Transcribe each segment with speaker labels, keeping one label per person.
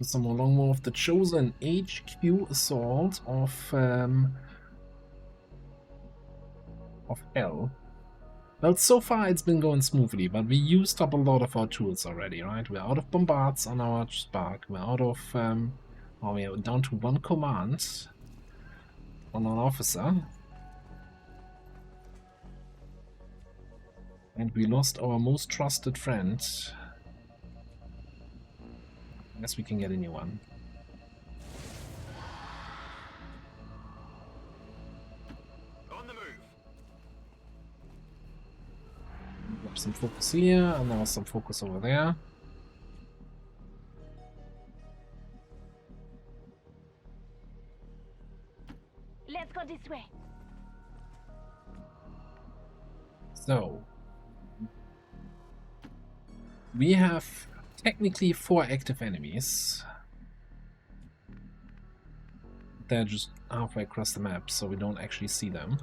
Speaker 1: Some more long move of the chosen HQ assault of L. Well, so far it's been going smoothly, but we used up a lot of our tools already, right? We're out of bombards on our spark. We're out of well, we're down to 1 command on an officer. And we lost our most trusted friend. I guess we can get a new one.
Speaker 2: On the move.
Speaker 1: Grab some focus here, and now some focus over there.
Speaker 3: Let's go this way.
Speaker 1: So we have technically 4 active enemies. They're just halfway across the map, so we don't actually see them.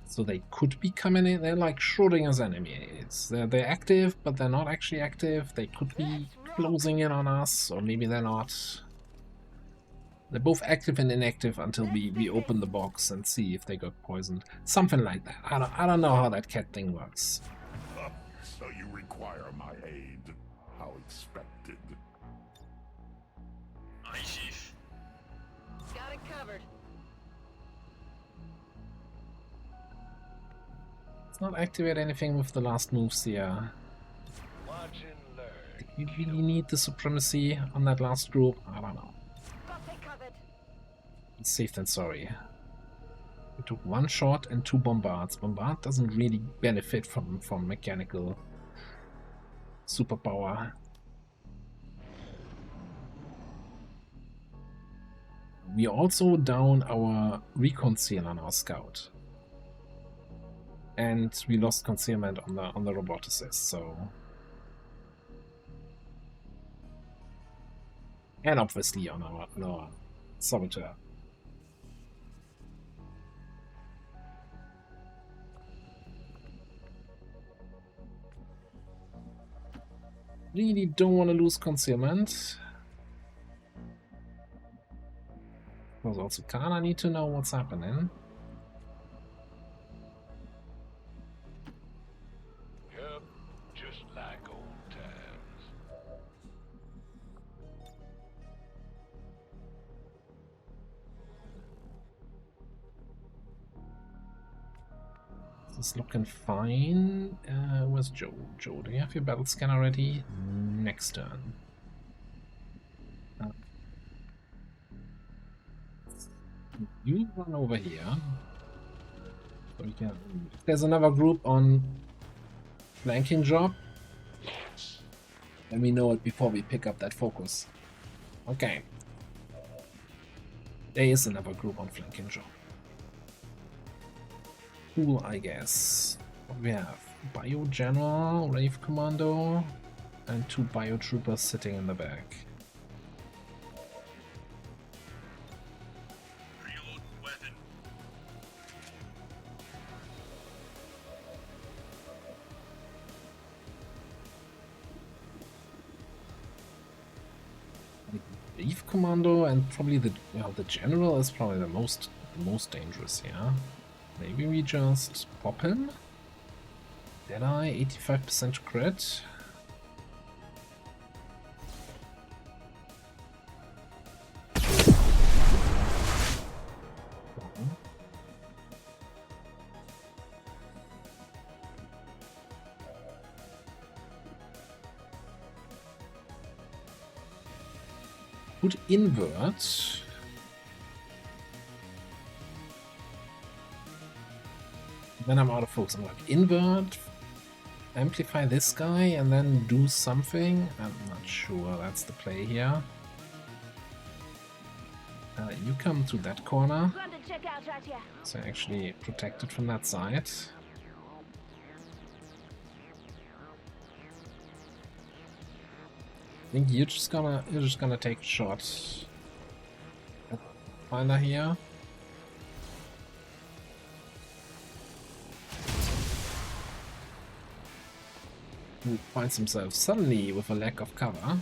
Speaker 1: So they could be coming in. They're like Schrodinger's enemies. They're active, but they're not actually active. They could be closing in on us, or maybe they're not. They're both active and inactive until we open the box and see if they got poisoned. Something like that. I don't know how that cat thing works.
Speaker 4: So you require my aid. How expected.
Speaker 2: Aye, Chief.
Speaker 3: Got it covered.
Speaker 1: Let's not activate anything with the last moves here.
Speaker 2: Watch and learn.
Speaker 1: We really need the supremacy on that last group. I don't know.
Speaker 3: Got it covered.
Speaker 1: It's safe than sorry. We took 1 shot and 2 bombards. Bombard doesn't really benefit from mechanical superpower. We also down our recon seal on our scout. And we lost concealment on the roboticist, so. And obviously on our saboteur. Really don't want to lose concealment. Because also kinda need to know what's happening.
Speaker 2: Yep, just like old times.
Speaker 1: This is looking fine. Where's Joe? Joe, do you have your battle scanner ready? Next turn. You run over here. So we can. If there's another group on flanking job, let me know it before we pick up that focus. Okay. There is another group on flanking job. Cool, I guess. What we have? Bio General, Rave Commando, and 2 Bio Troopers sitting in the back.
Speaker 2: Reload weapon.
Speaker 1: Rave Commando and probably the General is probably the most dangerous here. Maybe we just pop him? Did I? 85% crit? Put invert. Then I'm out of focus. I'm like, invert, amplify this guy, and then do something. I'm not sure that's the play here. You come to that corner.
Speaker 3: Check out right here.
Speaker 1: So actually protected from that side. I think you're just gonna take a shot at Finder here. who finds himself suddenly with a lack of cover.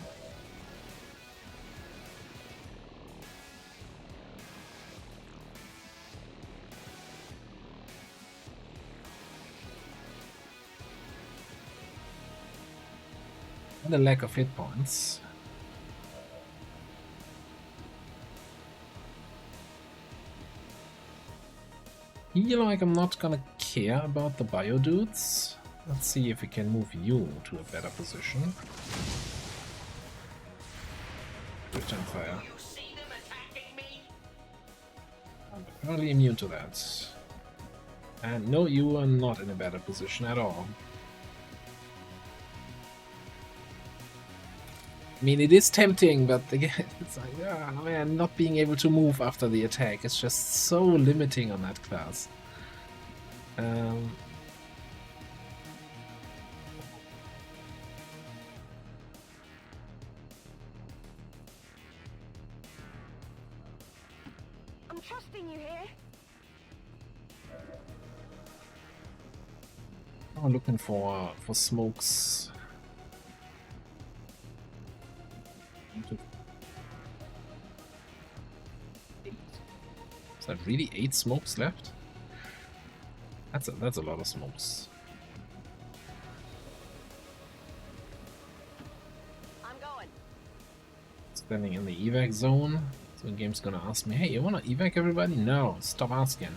Speaker 1: And a lack of hit points. Feel like I'm not gonna care about the bio dudes. Let's see if we can move you to a better position. Return fire. I'm currently immune to that. And no, you are not in a better position at all. I mean, it is tempting, but again, it's like, ah, man, not being able to move after the attack is just so limiting on that class.
Speaker 3: I'm trusting you here.
Speaker 1: I'm looking for smokes. Is that really 8 smokes left? That's a lot of smokes.
Speaker 3: I'm going.
Speaker 1: Standing in the evac zone. So the game's gonna ask me, hey, you wanna evac everybody? No, stop asking.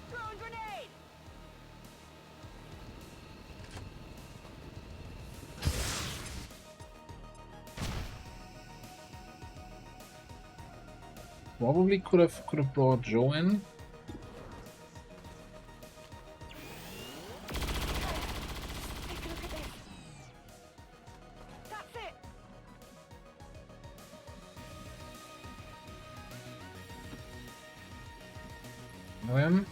Speaker 3: Throwing grenade.
Speaker 1: Probably could have brought Joe in.
Speaker 3: Take a look at this. That's it.
Speaker 1: Him.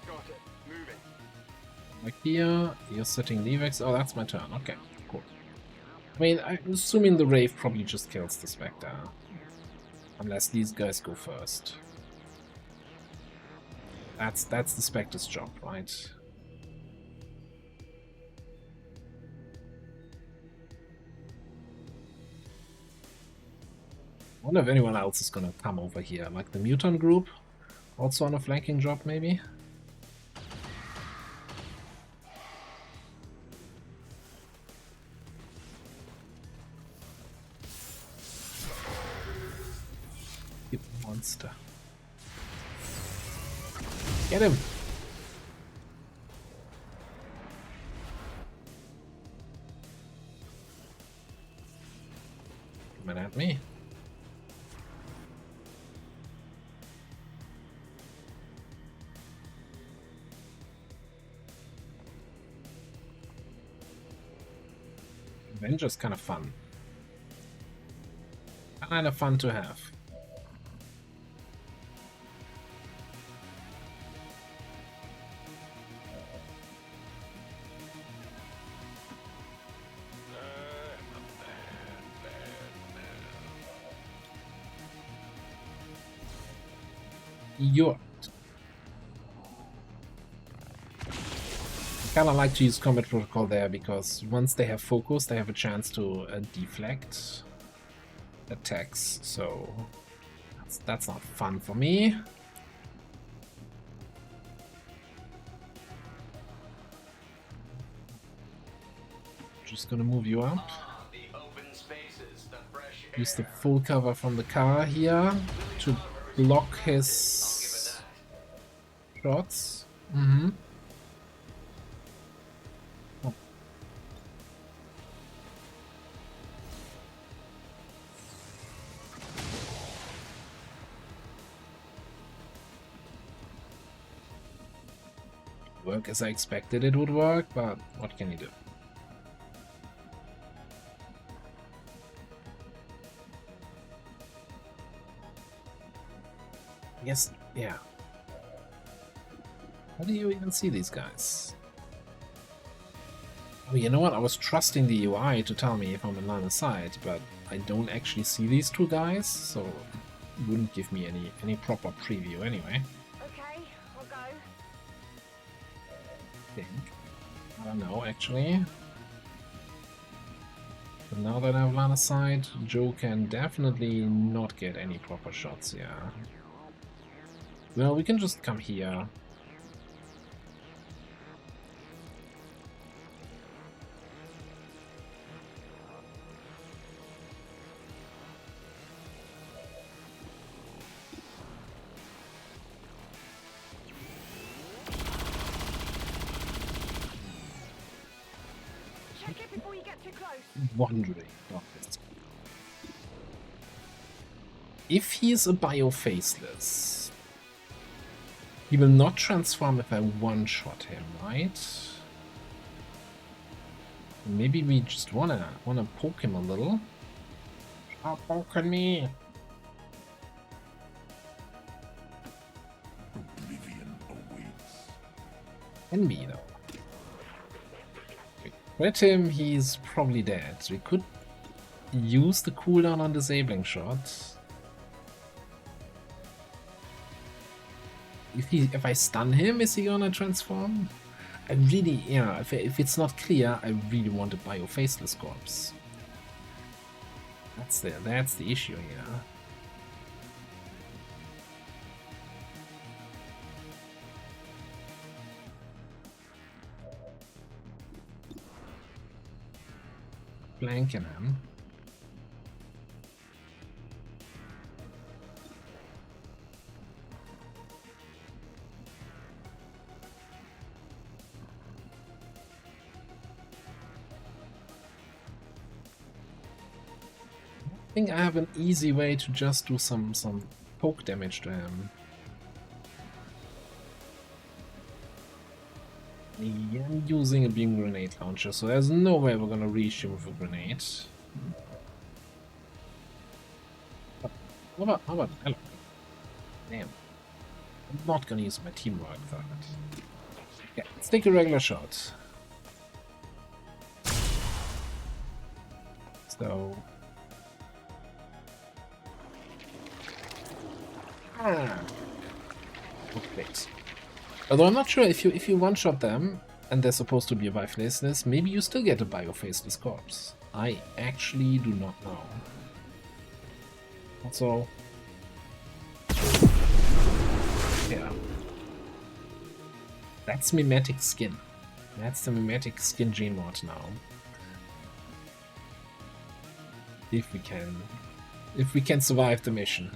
Speaker 2: Got it. Moving.
Speaker 1: Like here, you're sitting the evacs. Oh, that's my turn. Okay, cool. I mean, I'm assuming the Wraith probably just kills the Spectre. Unless these guys go first. That's the Spectre's job, right? I wonder if anyone else is gonna come over here. Like the mutant group? Also on a flanking job, maybe? You monster. Get him! Coming at me. Avenger's kind of fun. Kind of fun to have. You're kind of like to use combat protocol there because once they have focus, they have a chance to deflect attacks. So that's not fun for me. Just gonna move you up. Use the full cover from the car here to block his shots. Mm-hmm. Oh. Work as I expected it would work, but what can you do? I guess, yeah. How do you even see these guys? Oh, you know what? I was trusting the UI to tell me if I'm in line of sight, but I don't actually see these two guys, so it wouldn't give me any proper preview anyway.
Speaker 3: Okay, I'll go.
Speaker 1: I think. I don't know actually. But now that I've line of sight, Joe can definitely not get any proper shots here. Well, we can just come here.
Speaker 3: Check it before you get too close.
Speaker 1: Wondering about this. If he is a bio-faceless, he will not transform if I one-shot him, right? Maybe we just wanna poke him a little. Stop poking me!
Speaker 4: Oblivion awaits.
Speaker 1: Can be though. Crit him, he's probably dead. We could use the cooldown on disabling shots. If I stun him, is he gonna transform? I really, yeah, if it's not clear, I really want a bio-faceless corpse. That's the issue here. Flanking him. I think I have an easy way to just do some poke damage to him. I'm using a beam grenade launcher, so there's no way we're gonna reach him with a grenade. How about hello? Damn. I'm not gonna use my teamwork for that. Yeah, let's take a regular shot. So okay. Although I'm not sure if you one-shot them and they're supposed to be a bio-faceless, maybe you still get a bio-faceless corpse. I actually do not know. Also, yeah, that's mimetic skin. That's the mimetic skin gene mod now. If we can survive the mission.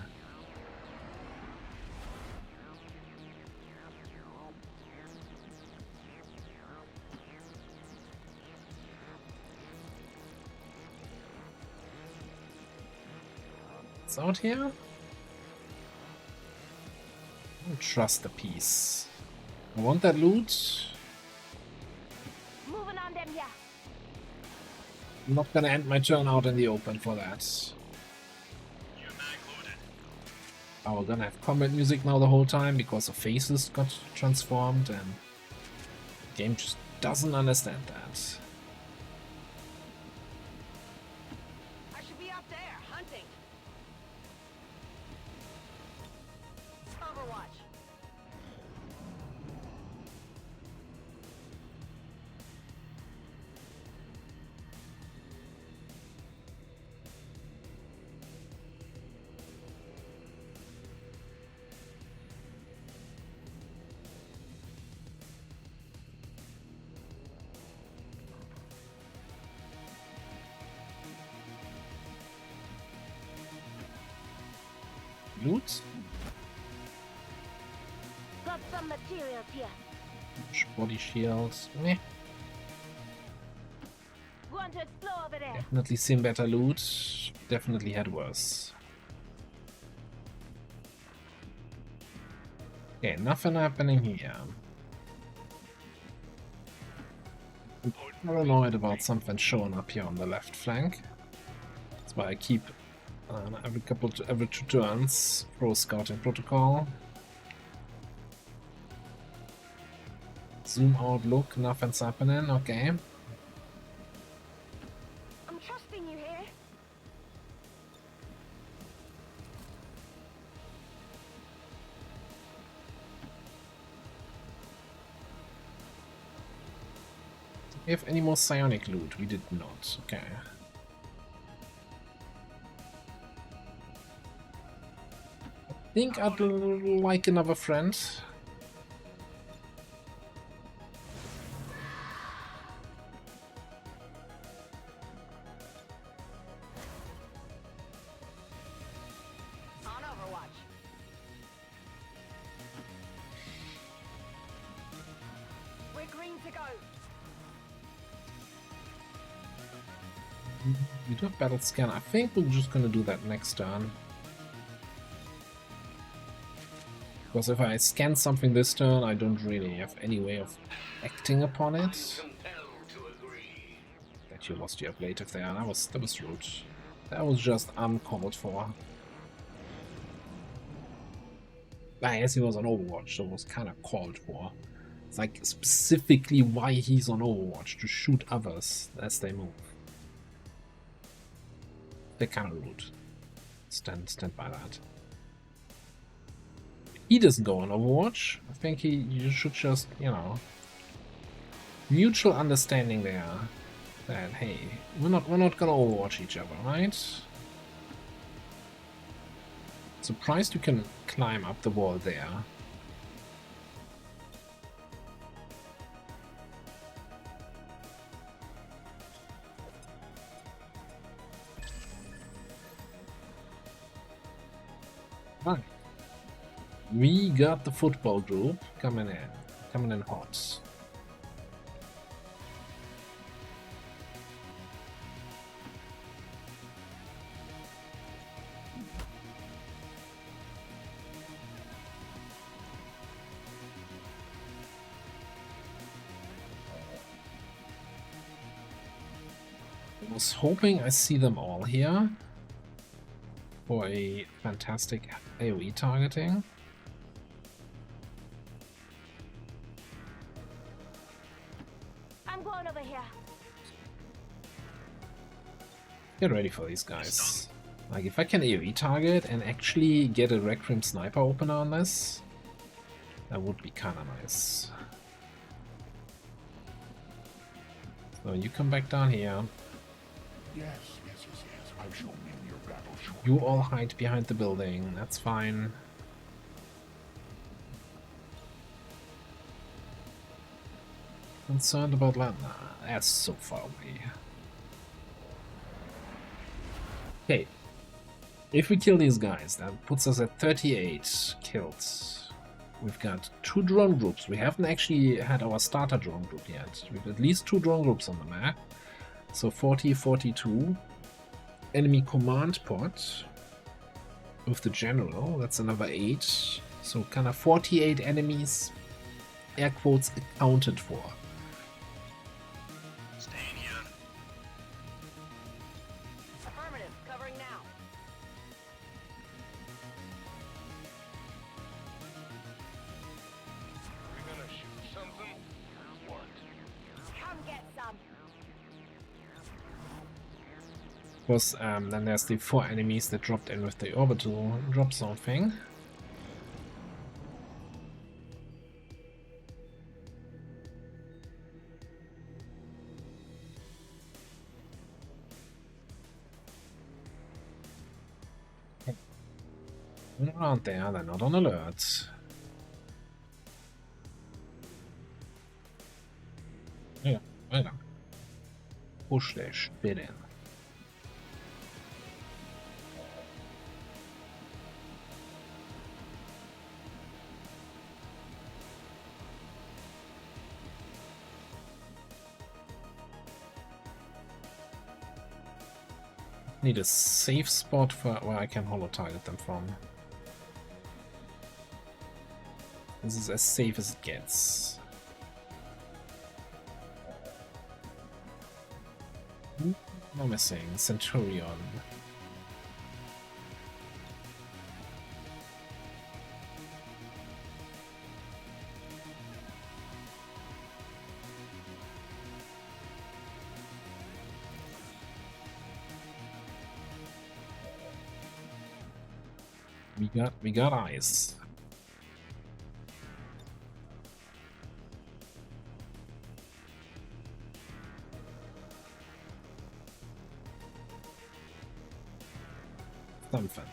Speaker 1: Out here? I don't trust the piece. I want that loot.
Speaker 3: Moving on them, yeah.
Speaker 1: I'm not gonna end my turn out in the open for that. Oh, we're gonna have combat music now the whole time because the faces got transformed and the game just doesn't understand that.
Speaker 3: I should be up there hunting. Overwatch.
Speaker 1: Loot?
Speaker 3: Got some materials here.
Speaker 1: Body shields. Meh.
Speaker 3: Want to explore over there?
Speaker 1: Definitely seen better loot. Definitely had worse. Okay, nothing happening here. I'm paranoid about something showing up here on the left flank. That's why I keep every 2 turns pro scouting protocol. Zoom out, look, nothing's happening. Okay.
Speaker 3: I'm trusting you here.
Speaker 1: We have any more psionic loot? We did not. Okay. I think I'd like another friend.
Speaker 3: On Overwatch. We're green to go.
Speaker 1: We do have battle scan. I think we're just gonna do that next turn. Because if I scan something this turn, I don't really have any way of acting upon it. That you lost your ablative there. That was rude. That was just uncalled for. I guess he was on Overwatch, so it was kind of called for. It's like specifically why he's on Overwatch, to shoot others as they move. They're kind of rude. Stand by that. He doesn't go on Overwatch. I think you should just, you know, mutual understanding there. That hey, we're not gonna Overwatch each other, right? Surprised you can climb up the wall there. Right. We got the football group coming in hot. I was hoping I see them all here for a fantastic AoE targeting.
Speaker 3: I'm going over here.
Speaker 1: Get ready for these guys. Like, if I can AoE target and actually get a Requiem sniper opener on this, that would be kinda nice. So you come back down here.
Speaker 4: Yes. I shall win your battle short.
Speaker 1: You all hide behind the building. That's fine. Concerned about that? Nah, that's so far away. Okay. If we kill these guys, that puts us at 38 kills. We've got 2 drone groups. We haven't actually had our starter drone group yet. We've at least 2 drone groups on the map. So 40, 42. Enemy command pod with the general. That's another 8. So kind of 48 enemies, air quotes, accounted for.
Speaker 2: Staying here.
Speaker 3: Affirmative. Covering now.
Speaker 2: We gonna shoot something? What?
Speaker 3: Come get some.
Speaker 1: Of course, then there's the 4 enemies that dropped in with the orbital drop zone thing. They're around there, they're not on alert. Yeah, weiter. Push der Spinnen. Need a safe spot for where I can holo target them from. This is as safe as it gets. No missing. Centurion. We got eyes. something.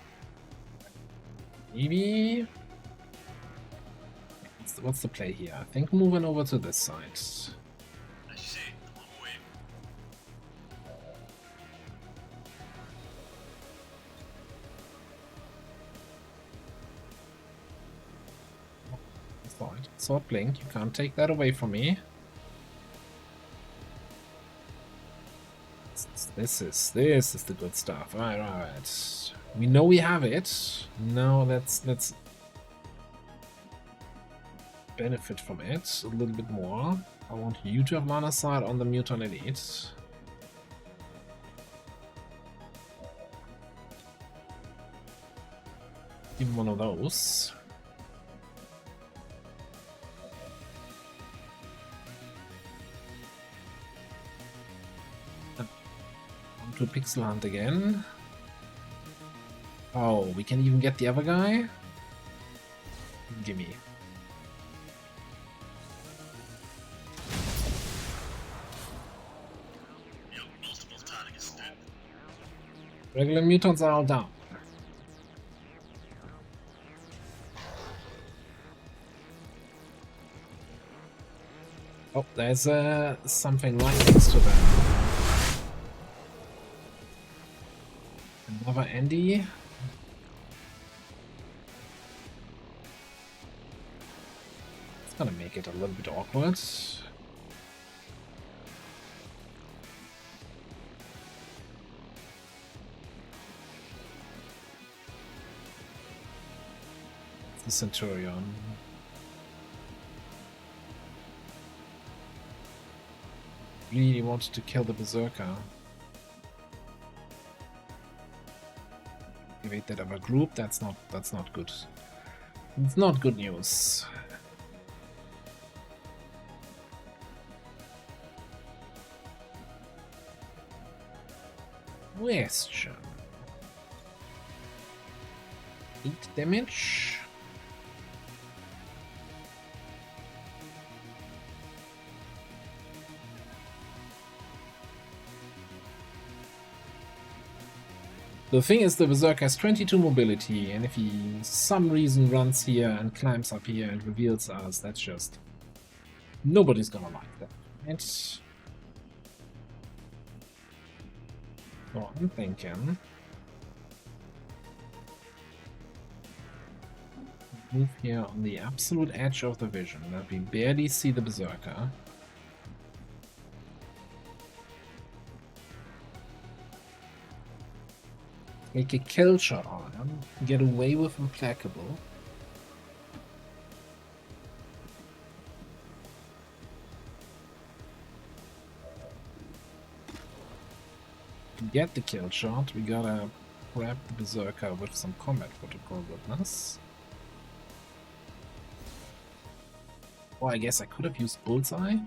Speaker 1: Maybe... What's the play here? I think moving over to this side.
Speaker 2: I see. I'm waiting.
Speaker 1: Sword blink, you can't take that away from me. This is the good stuff. Alright. We know we have it. Now let's benefit from it a little bit more. I want you to have line of sight on the mutant elite. Even one of those. On to pixel hunt again. Oh, we can even get the other guy? Gimme.
Speaker 2: Yep, multiple targets dead.
Speaker 1: Regular mutants are all down. Oh, there's something right next to them. Another Andy. It's gonna make it a little bit awkward. The Centurion. Really wanted to kill the Berserker. Evade that other group. That's not good. It's not good news. Question. 8 damage. The thing is, the Berserker has 22 mobility, and if he some reason runs here and climbs up here and reveals us, that's just... nobody's gonna like that, right? So I'm thinking... move here on the absolute edge of the vision, that we barely see the Berserker. Make a kill shot on him, get away with implacable. To get the kill shot, we gotta grab the Berserker with some combat protocol goodness. Oh, I guess I could have used Bullseye.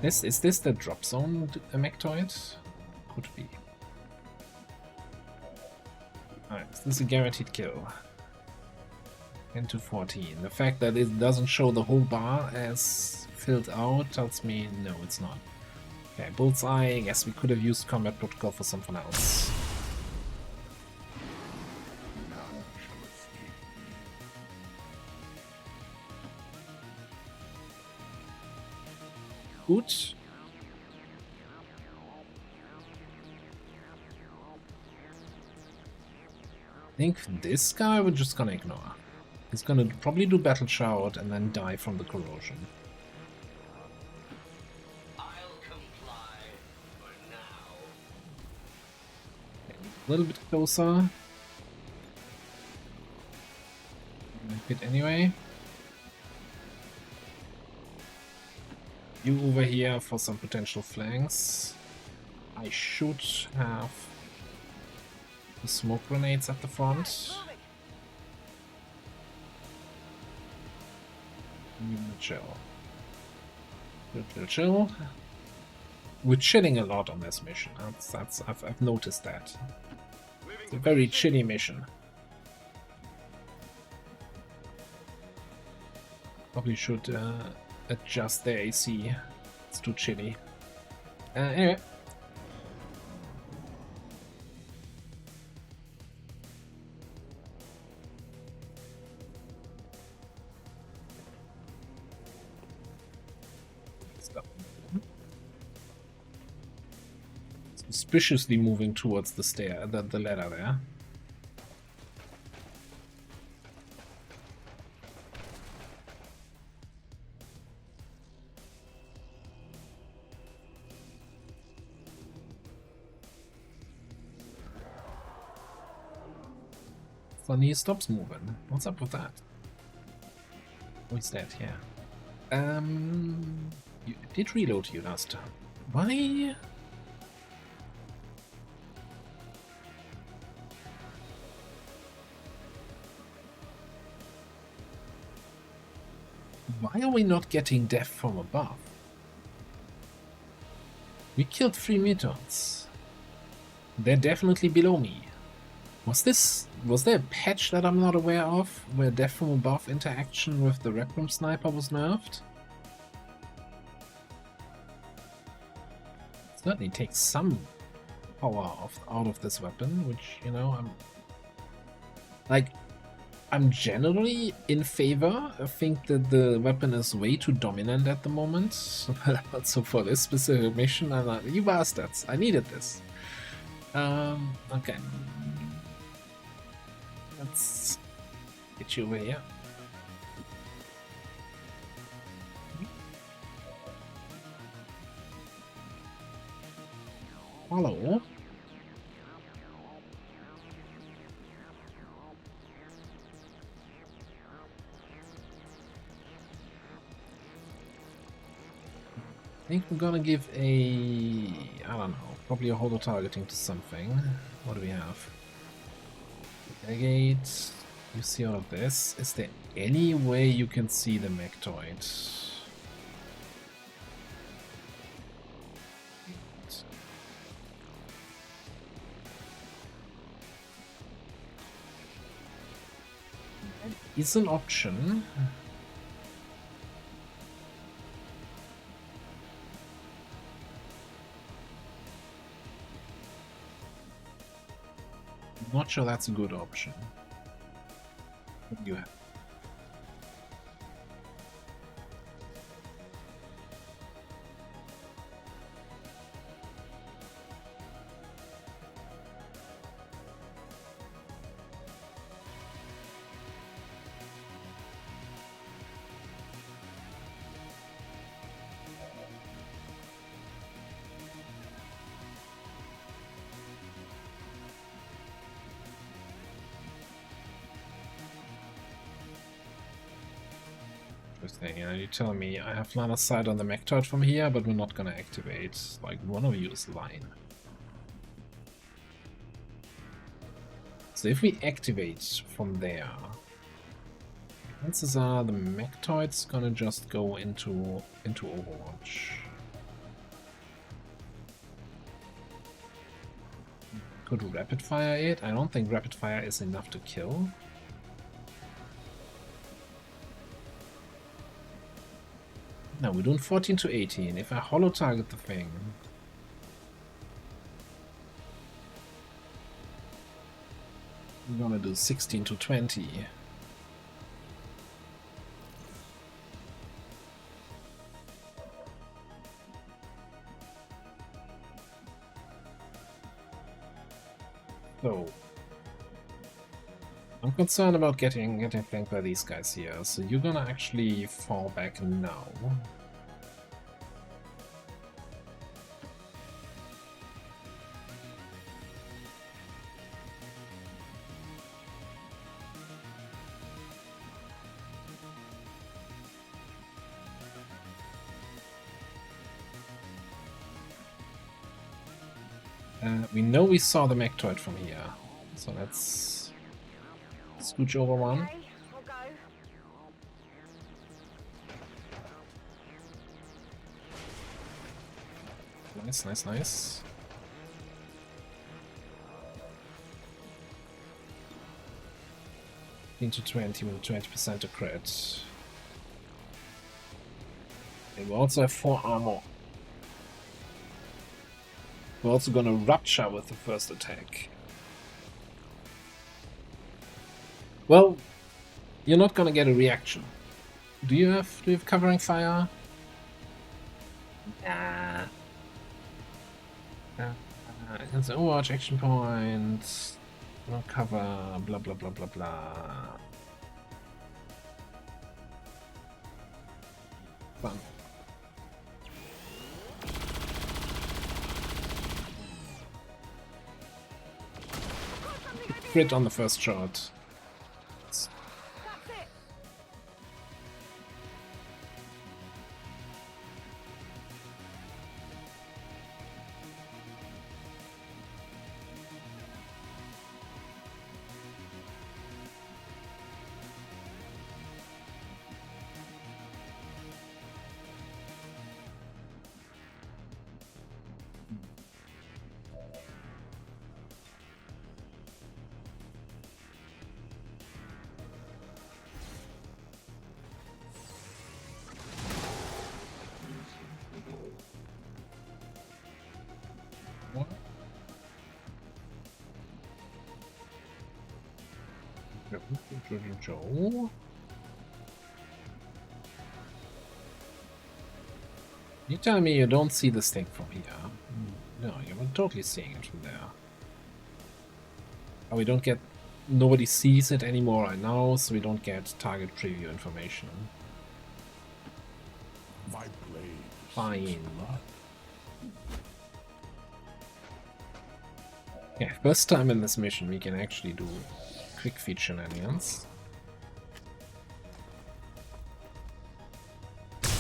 Speaker 1: Is this the drop zone Mechapede? Could be. Alright, this is a guaranteed kill. 10 to 14. The fact that it doesn't show the whole bar as filled out tells me no, it's not. Okay, Bullseye. I guess we could have used combat protocol for something else. Good. I think this guy we're just gonna ignore. He's gonna probably do Battle Shout and then die from the corrosion.
Speaker 2: I'll comply for now.
Speaker 1: Okay, a little bit closer. Hit anyway. You over here for some potential flanks. I should have the smoke grenades at the front. Chill. Chill. We're chilling a lot on this mission. I've noticed that. It's a very chilly mission. Probably should adjust the AC. It's too chilly. Anyway, suspiciously moving towards the the ladder there. Suddenly he stops moving. What's up with that? Oh, he's dead, yeah. You did reload you last time. Why? Why are we not getting death from above? We killed 3 mutants. They're definitely below me. Was there a patch that I'm not aware of where death from above interaction with the Rec Room Sniper was nerfed? Certainly takes some power out of this weapon, which, you know, I'm generally in favor. I think that the weapon is way too dominant at the moment. But so for this specific mission, I'm like, you bastards, I needed this. Okay. Let's get you over here. Hello. I think we're gonna give a, I don't know, probably a holo targeting to something. What do we have? Negate. You see all of this. Is there any way you can see the Mechtoid? Is an option. Not sure that's a good option. What do you have? Interesting. You're telling me I have line of sight on the Mechtoid from here, but we're not gonna activate. Like, one of you is lying. So if we activate from there, chances are the Mechtoid's gonna just go into Overwatch. Could rapid fire it? I don't think rapid fire is enough to kill. No, we're doing 14 to 18. If I holo target the thing, we're gonna do 16 to 20. So I'm concerned about getting flanked by these guys here, so you're gonna actually fall back now. We know we saw the Mechtoid from here, so let's scooch over one.
Speaker 3: Okay, I'll go.
Speaker 1: Nice, nice, nice. Into 20 with 20% to crit. And we also have 4 armor. We're also gonna rupture with the first attack. Well, you're not gonna get a reaction. Do you have covering fire? Nah. It's an Overwatch action point. No cover, blah blah blah blah blah. Fun. Crit on the first shot.
Speaker 3: That's it.
Speaker 1: Joe. You tell me you don't see this thing from here? No, you're totally seeing it from there. Oh, we don't get... Nobody sees it anymore right now, so we don't get target preview information.
Speaker 4: My blade.
Speaker 1: Fine. Yeah, first time in this mission we can actually do quick feed shenanigans.
Speaker 4: Such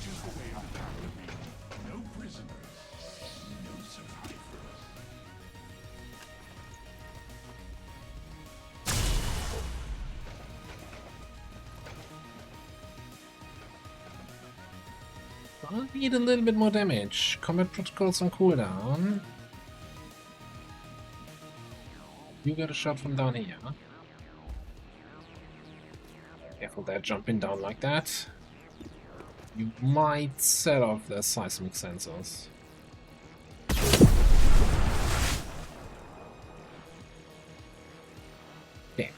Speaker 4: is the way of power. No prisoners, no survivors.
Speaker 1: I'll need a little bit more damage. Combat protocols on cooldown. You got a shot from down here. Careful there, jumping down like that. You might set off the seismic sensors. Okay.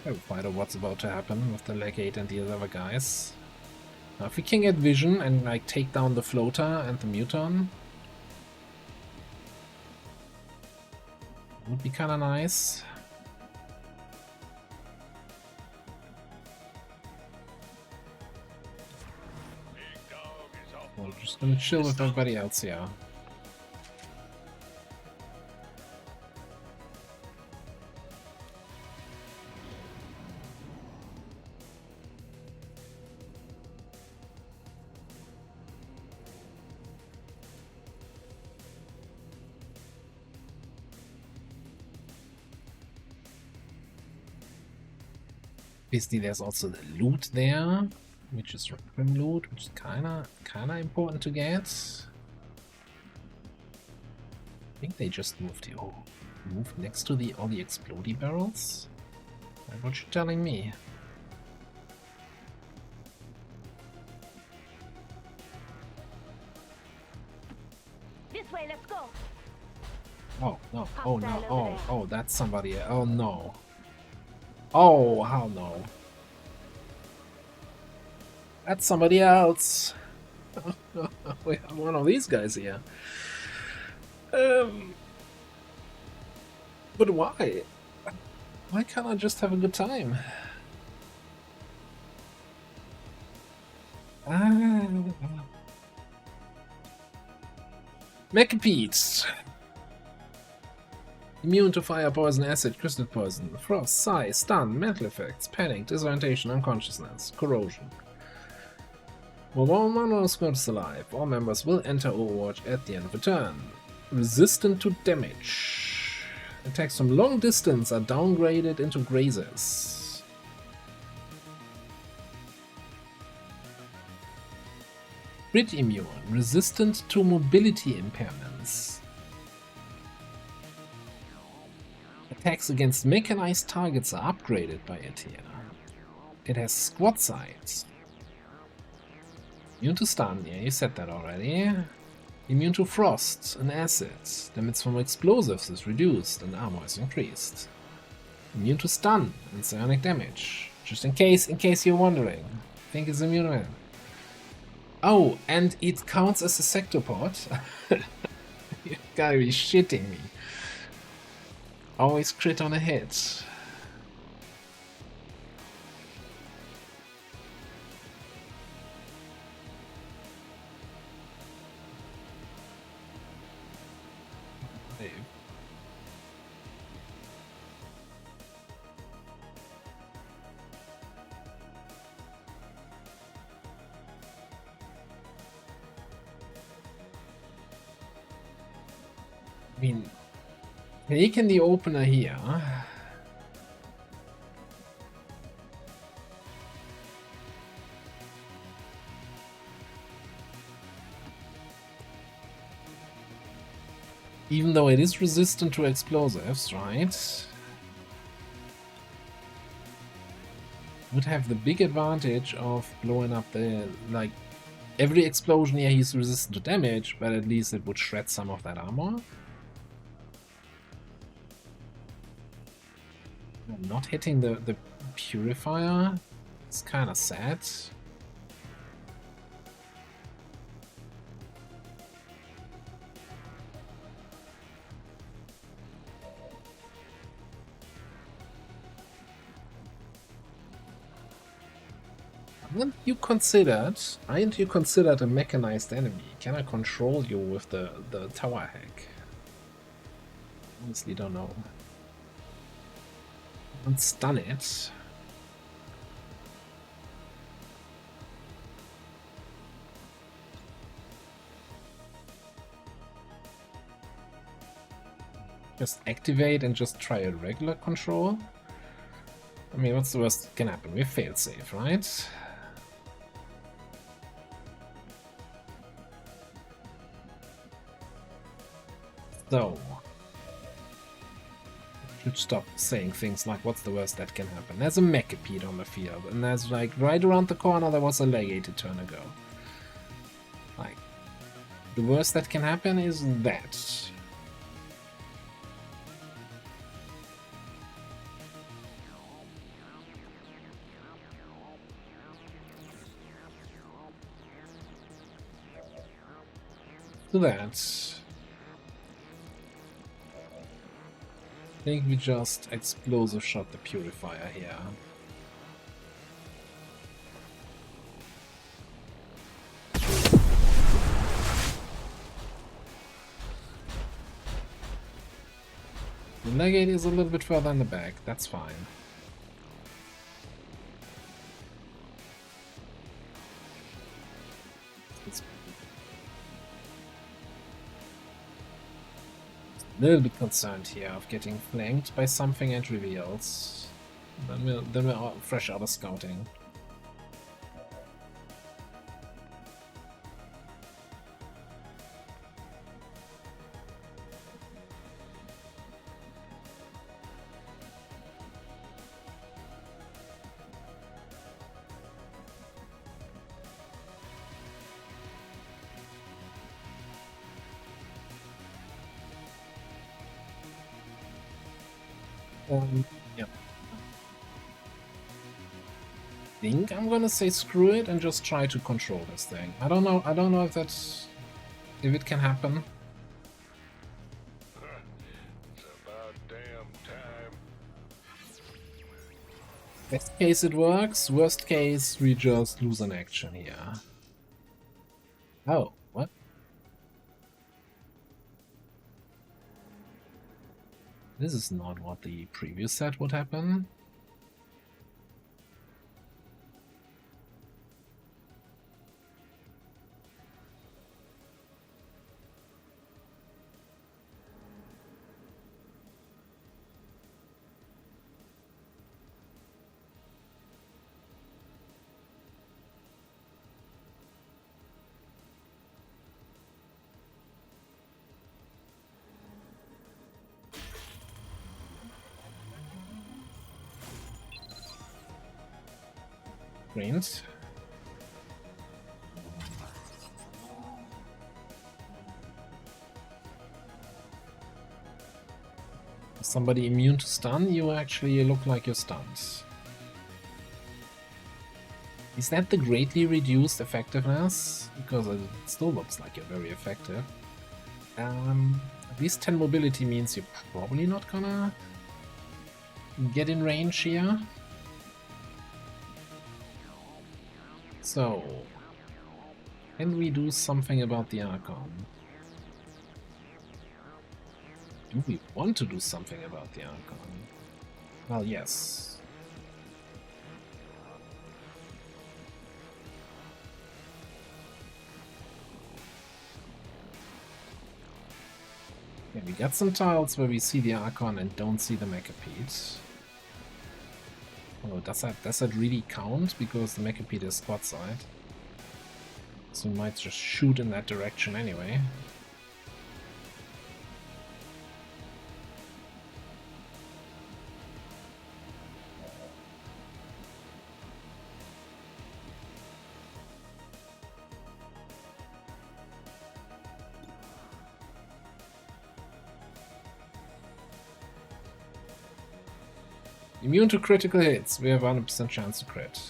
Speaker 1: I will find out what's about to happen with the Legate and the other guys. Now, if we can get vision and like take down the floater and the mutant, would be kind of nice. We're just gonna chill with everybody else here. Obviously, there's also the loot there, which is Requiem loot, which is kinda important to get. I think they just moved here. Oh, moved next to all the explodey barrels. That's what you're telling me.
Speaker 3: This way, let's go.
Speaker 1: Oh no! Oh no! Oh, that's somebody. Oh no! Oh, hell no. That's somebody else. We have one of these guys here. But why? Why can't I just have a good time? Mechapede. Immune to fire, poison, acid, crystal poison, frost, size, stun, mental effects, panic, disorientation, unconsciousness, corrosion. While one member is alive, all members will enter Overwatch at the end of a turn. Resistant to damage. Attacks from long distance are downgraded into grazers. Crit immune. Resistant to mobility impairments. Attacks against mechanized targets are upgraded by it here. It has squad size. Immune to stun, yeah, you said that already. Immune to frost and acid. Damage from explosives is reduced and armor is increased. Immune to stun and psionic damage. Just in case you're wondering. I think it's immune to it. Oh, and it counts as a sectopod. You gotta be shitting me. Always crit on a hit. I mean, taking the opener here. Even though it is resistant to explosives, right? Would have the big advantage of blowing up the, like, every explosion here he's resistant to damage, but at least it would shred some of that armor. Not hitting the purifier, it's kind of sad. Aren't you considered a mechanized enemy? Can I control you with the tower hack? Honestly don't know. And stun it. Just activate and just try a regular control. I mean, what's the worst that can happen? We fail safe, right? So, should stop saying things like, what's the worst that can happen? There's a Mechapede on the field, and there's like right around the corner there was a Legate a turn ago. Like, the worst that can happen is that. So that. I think we just explosive shot the purifier here. The Legate is a little bit further in the back, that's fine. It's a little bit concerned here of getting flanked by something and reveals. Then we're fresh out of scouting. Yeah. I think I'm gonna say screw it and just try to control this thing. I don't know if it can happen.
Speaker 4: It's about damn time.
Speaker 1: Best case it works, worst case we just lose an action here. Oh, what? This is not what the previous set would happen. Greens. somebody immune to stun, you actually look like you're stunned. Is that the greatly reduced effectiveness? Because it still looks like you're very effective. At least 10 mobility means you're probably not gonna get in range here. So, can we do something about the Archon? Do we want to do something about the Archon? Well, yes. Yeah, we got some tiles where we see the Archon and don't see the Mechapede. Oh, does that really count? Because the Mechapede is squad side. So we might just shoot in that direction anyway. Immune to critical hits, we have 100% chance to crit.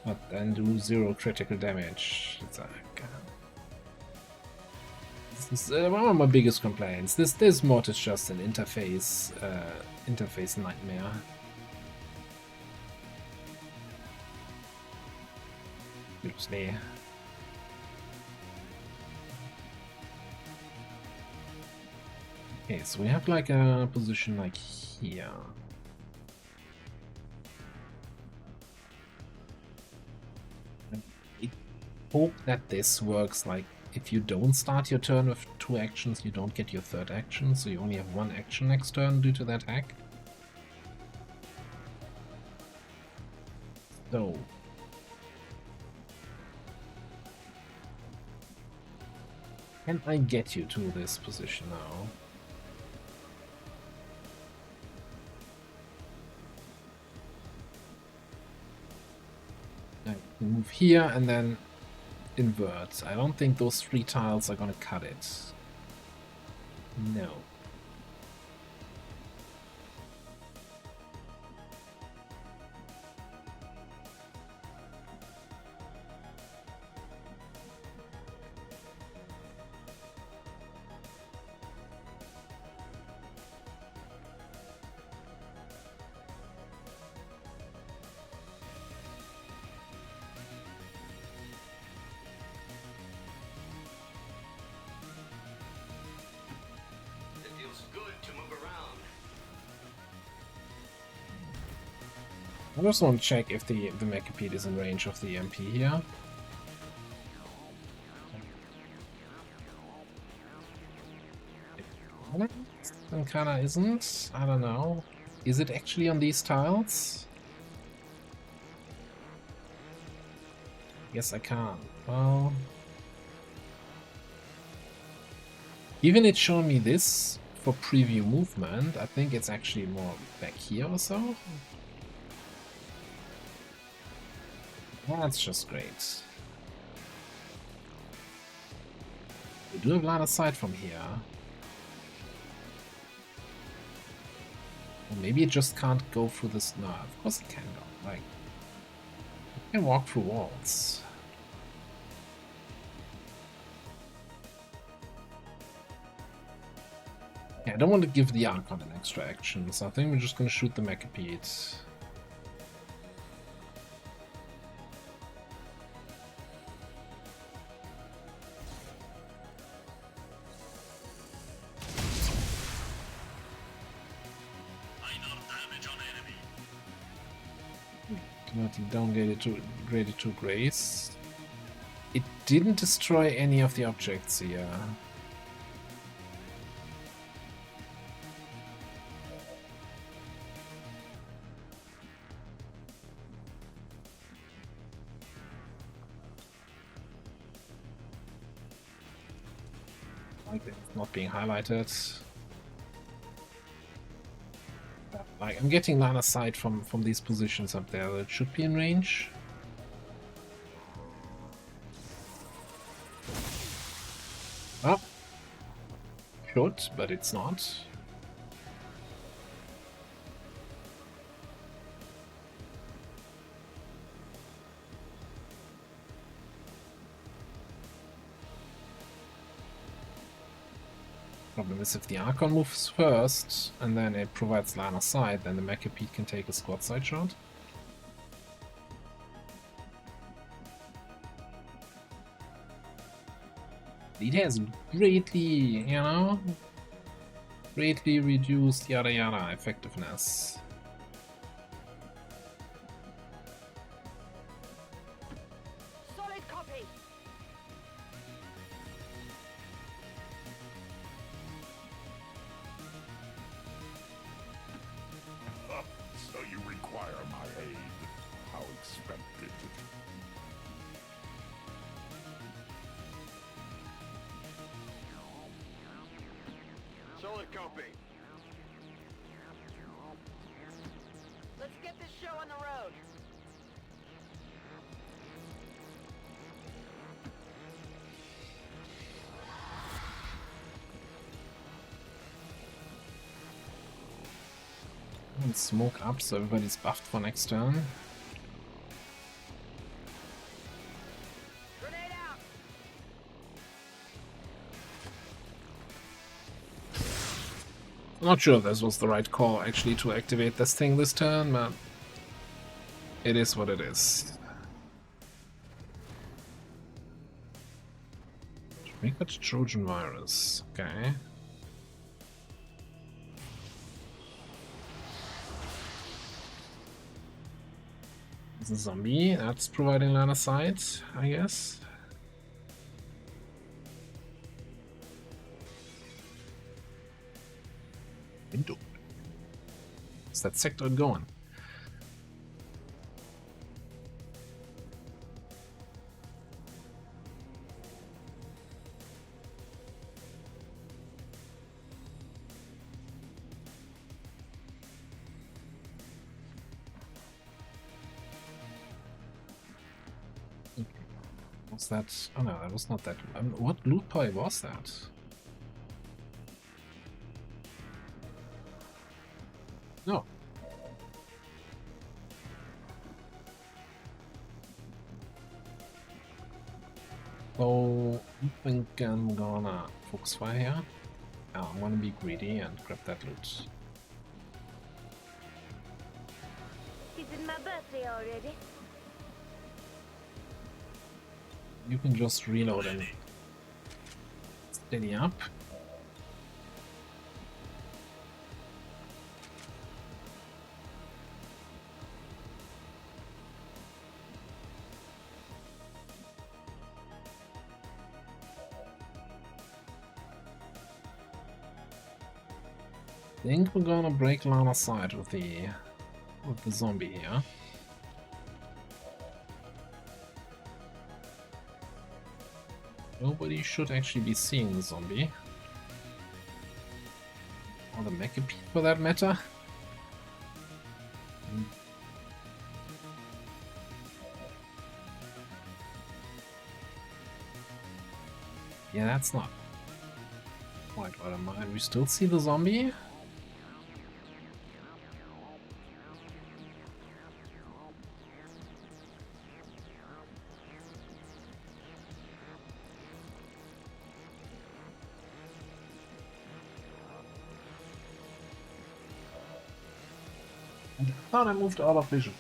Speaker 1: But then do 0 critical damage. It's like, this is one of my biggest complaints. This mod is just an interface nightmare. Seriously. Okay, so we have like a position like here. Hope that this works. Like, if you don't start your turn with 2 actions, you don't get your 3rd action, so you only have 1 action next turn due to that hack. So, can I get you to this position now? I can move here and then invert. I don't think those 3 tiles are gonna cut it. No. I just want to check if the Mechapede is in range of the MP here. And kinda isn't. I don't know. Is it actually on these tiles? Yes, I can't. Well, even it's showing me this for preview movement, I think it's actually more back here or so. That's just great. We do have line of sight from here. Or maybe it just can't go through this. No, of course it can go. Like, it can walk through walls. Yeah, I don't want to give the Archon an extra action, so I think we're just gonna shoot the Mechapede. Downgraded to grace. It didn't destroy any of the objects here. Like it's not being highlighted. Like, I'm getting line of sight from these positions up there. It should be in range. Oh. Should, but it's not. Problem is if the Archon moves first and then it provides line of sight, then the Mechapede can take a squad side shot. It has greatly, greatly reduced yada yada effectiveness.
Speaker 3: Solid copy.
Speaker 4: So you require my aid. How expected.
Speaker 2: Solid copy.
Speaker 3: Let's get this show on the road.
Speaker 1: And smoke up so everybody's buffed for next turn.
Speaker 3: Grenade out.
Speaker 1: I'm not sure if this was the right call actually to activate this thing this turn, but it is what it is. Make that Trojan virus, okay. It's a zombie, that's providing line of sight, I guess. Window. Is that sectoid going? Was that? Oh no, that was not that. What loot pie was that? No. So I think I'm gonna focus fire here. I'm gonna be greedy and grab that loot.
Speaker 3: Is it my birthday already?
Speaker 1: You can just reload and steady up. I think we're gonna break line of sight with the zombie here. Nobody should actually be seeing the zombie. Or the Mechapede for that matter. Yeah, that's not quite what I'm mind. We still see the zombie. I thought I moved out of vision.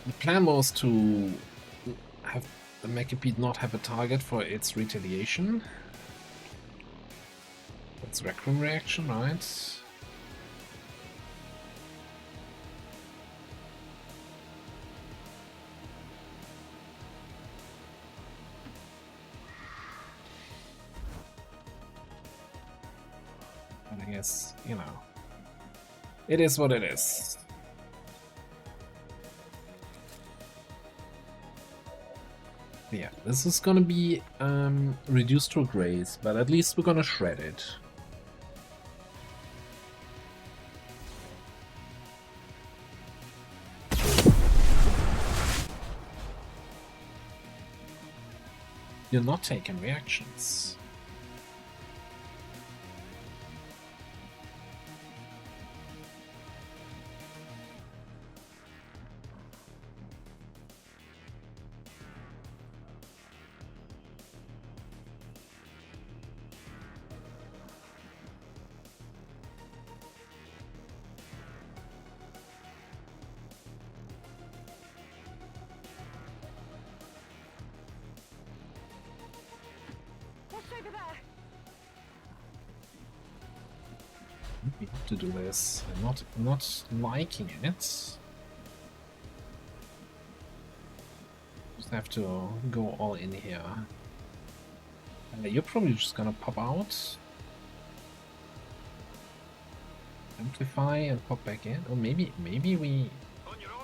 Speaker 1: The plan was to have the Mechapede not have a target for its retaliation. That's Rec Room reaction, right? And I guess, you know, it is what it is. Yeah, this is gonna be reduced to a graze, but at least we're gonna shred it. You're not taking reactions.
Speaker 3: over there.
Speaker 1: We have to do this. I'm not liking it. Just have to go all in here. You're probably just gonna pop out, amplify, and pop back in. Or maybe we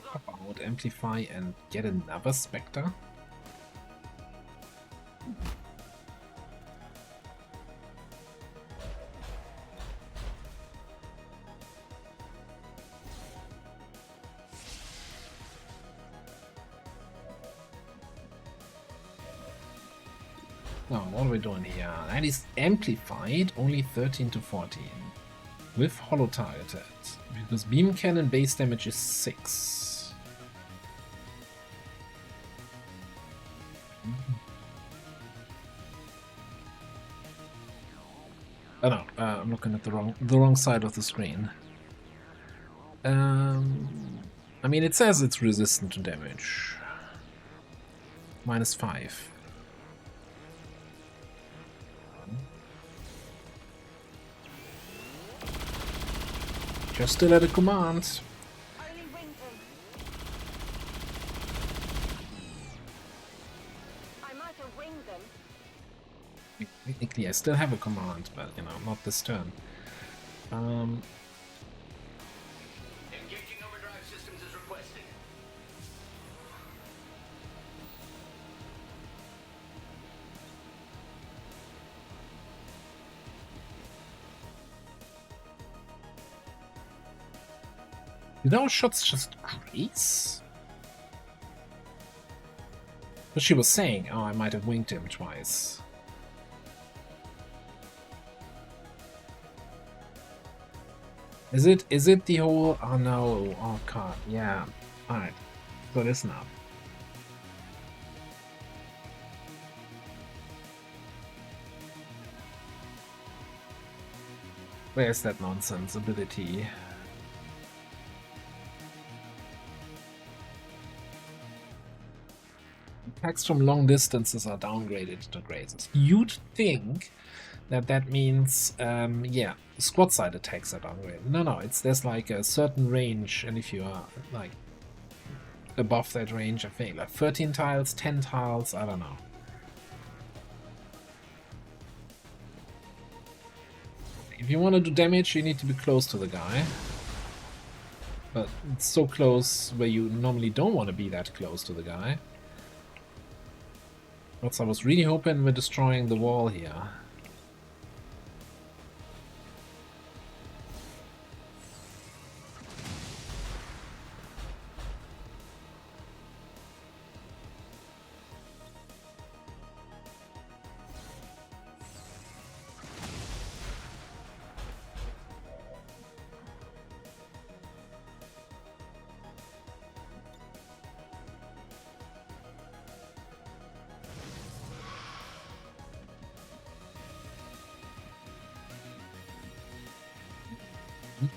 Speaker 1: pop out, amplify, and get another Spectre. Now, what are we doing here? That is amplified, only 13 to 14. With hollow targeted. Because beam cannon base damage is 6. Oh no, I'm looking at the wrong side of the screen. I mean, it says it's resistant to damage. -5. Just still at a command.
Speaker 3: Only winged him. I might have winged them.
Speaker 1: Technically, I still have a command, but you know, not this turn.
Speaker 2: Engaging overdrive systems as requested.
Speaker 1: Did our shots just graze? But she was saying, oh, I might have winged him twice. Is it the whole, oh no, oh god, yeah. Alright, so listen up. Where's that nonsense ability? Attacks from long distances are downgraded to grazes. You'd think that means, yeah, squad side attacks are downgraded. No, there's like a certain range, and if you are like above that range, I think like 13 tiles, 10 tiles, I don't know. If you want to do damage, you need to be close to the guy. But it's so close where you normally don't want to be that close to the guy. But I was really hoping we're destroying the wall here.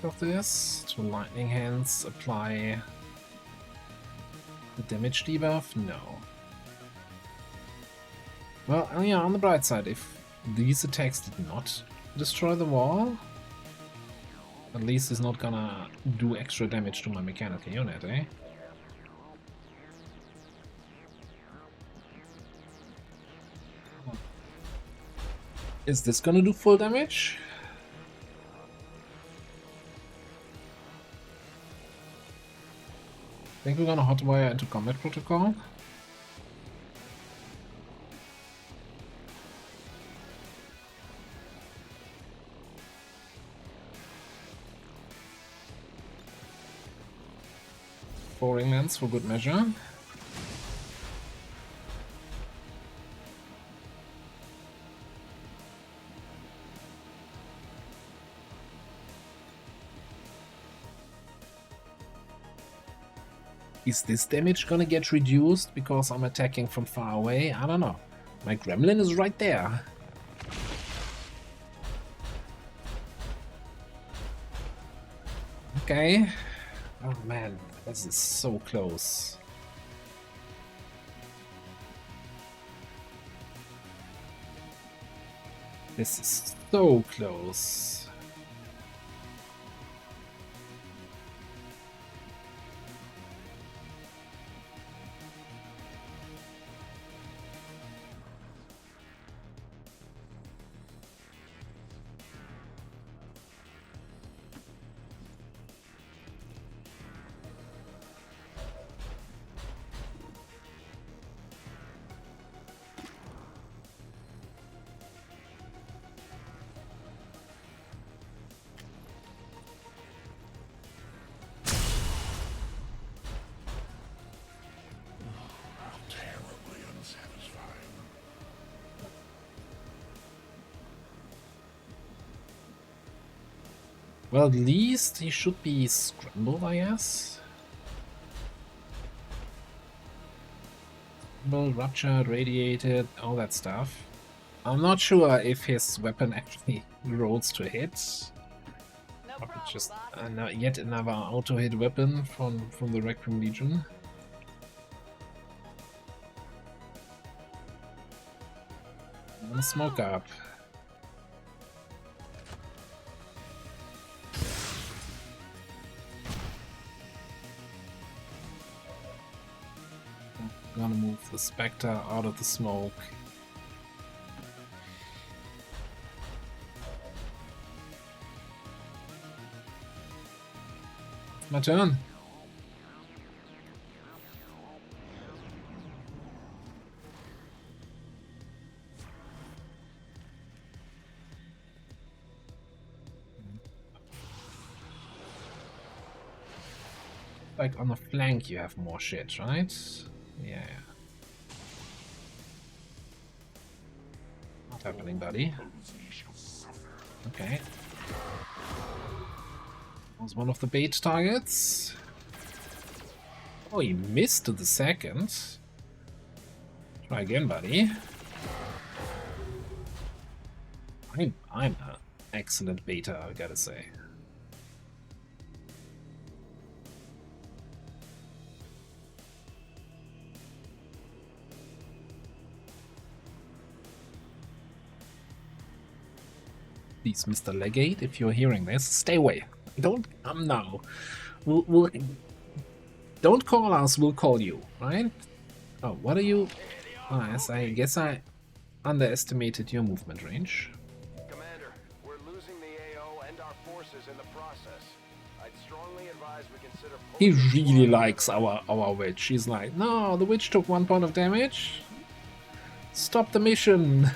Speaker 1: Of this to lightning hands, apply the damage debuff? No. Well, yeah, on the bright side, if these attacks did not destroy the wall, at least it's not gonna do extra damage to my mechanical unit, eh? Is this gonna do full damage? I think we're gonna hotwire into combat protocol. Boring lens for good measure. Is this damage gonna get reduced because I'm attacking from far away? I don't know. My gremlin is right there. Okay. Oh man, this is so close. This is so close.
Speaker 4: How terribly unsatisfying.
Speaker 1: Well, at least he should be scrambled, I guess. Scrambled, ruptured, radiated, all that stuff. I'm not sure if his weapon actually rolls to hit.
Speaker 3: No
Speaker 1: Or
Speaker 3: problem,
Speaker 1: it's just
Speaker 3: boss.
Speaker 1: yet another auto-hit weapon from the Requiem Legion. And smoke up. I'm gonna move the Spectre out of the smoke. My turn. Like on the flank you have more shit, right? Yeah. Not happening, buddy. Okay. Was one of the bait targets. Oh, he missed to the second. Try again, buddy. I'm an excellent beta, I gotta say. Please, Mr. Legate, if you're hearing this, stay away. Don't come now. We'll don't call us, we'll call you, right? Oh, what are you? Oh, yes, I guess I underestimated your movement range.
Speaker 5: Commander, we're losing the AO and our forces in the process. I'd strongly advise we consider
Speaker 1: He
Speaker 5: pulling the
Speaker 1: really
Speaker 5: squad
Speaker 1: likes our witch. He's like, no, the witch took 1 point of damage. Stop the mission.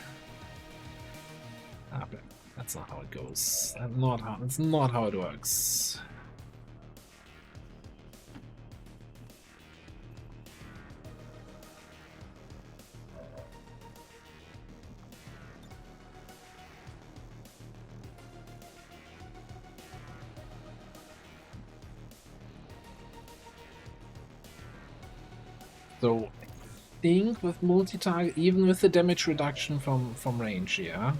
Speaker 1: Ah, but that's not how it goes. That's not how it works. So I think with multi-target, even with the damage reduction from range, yeah.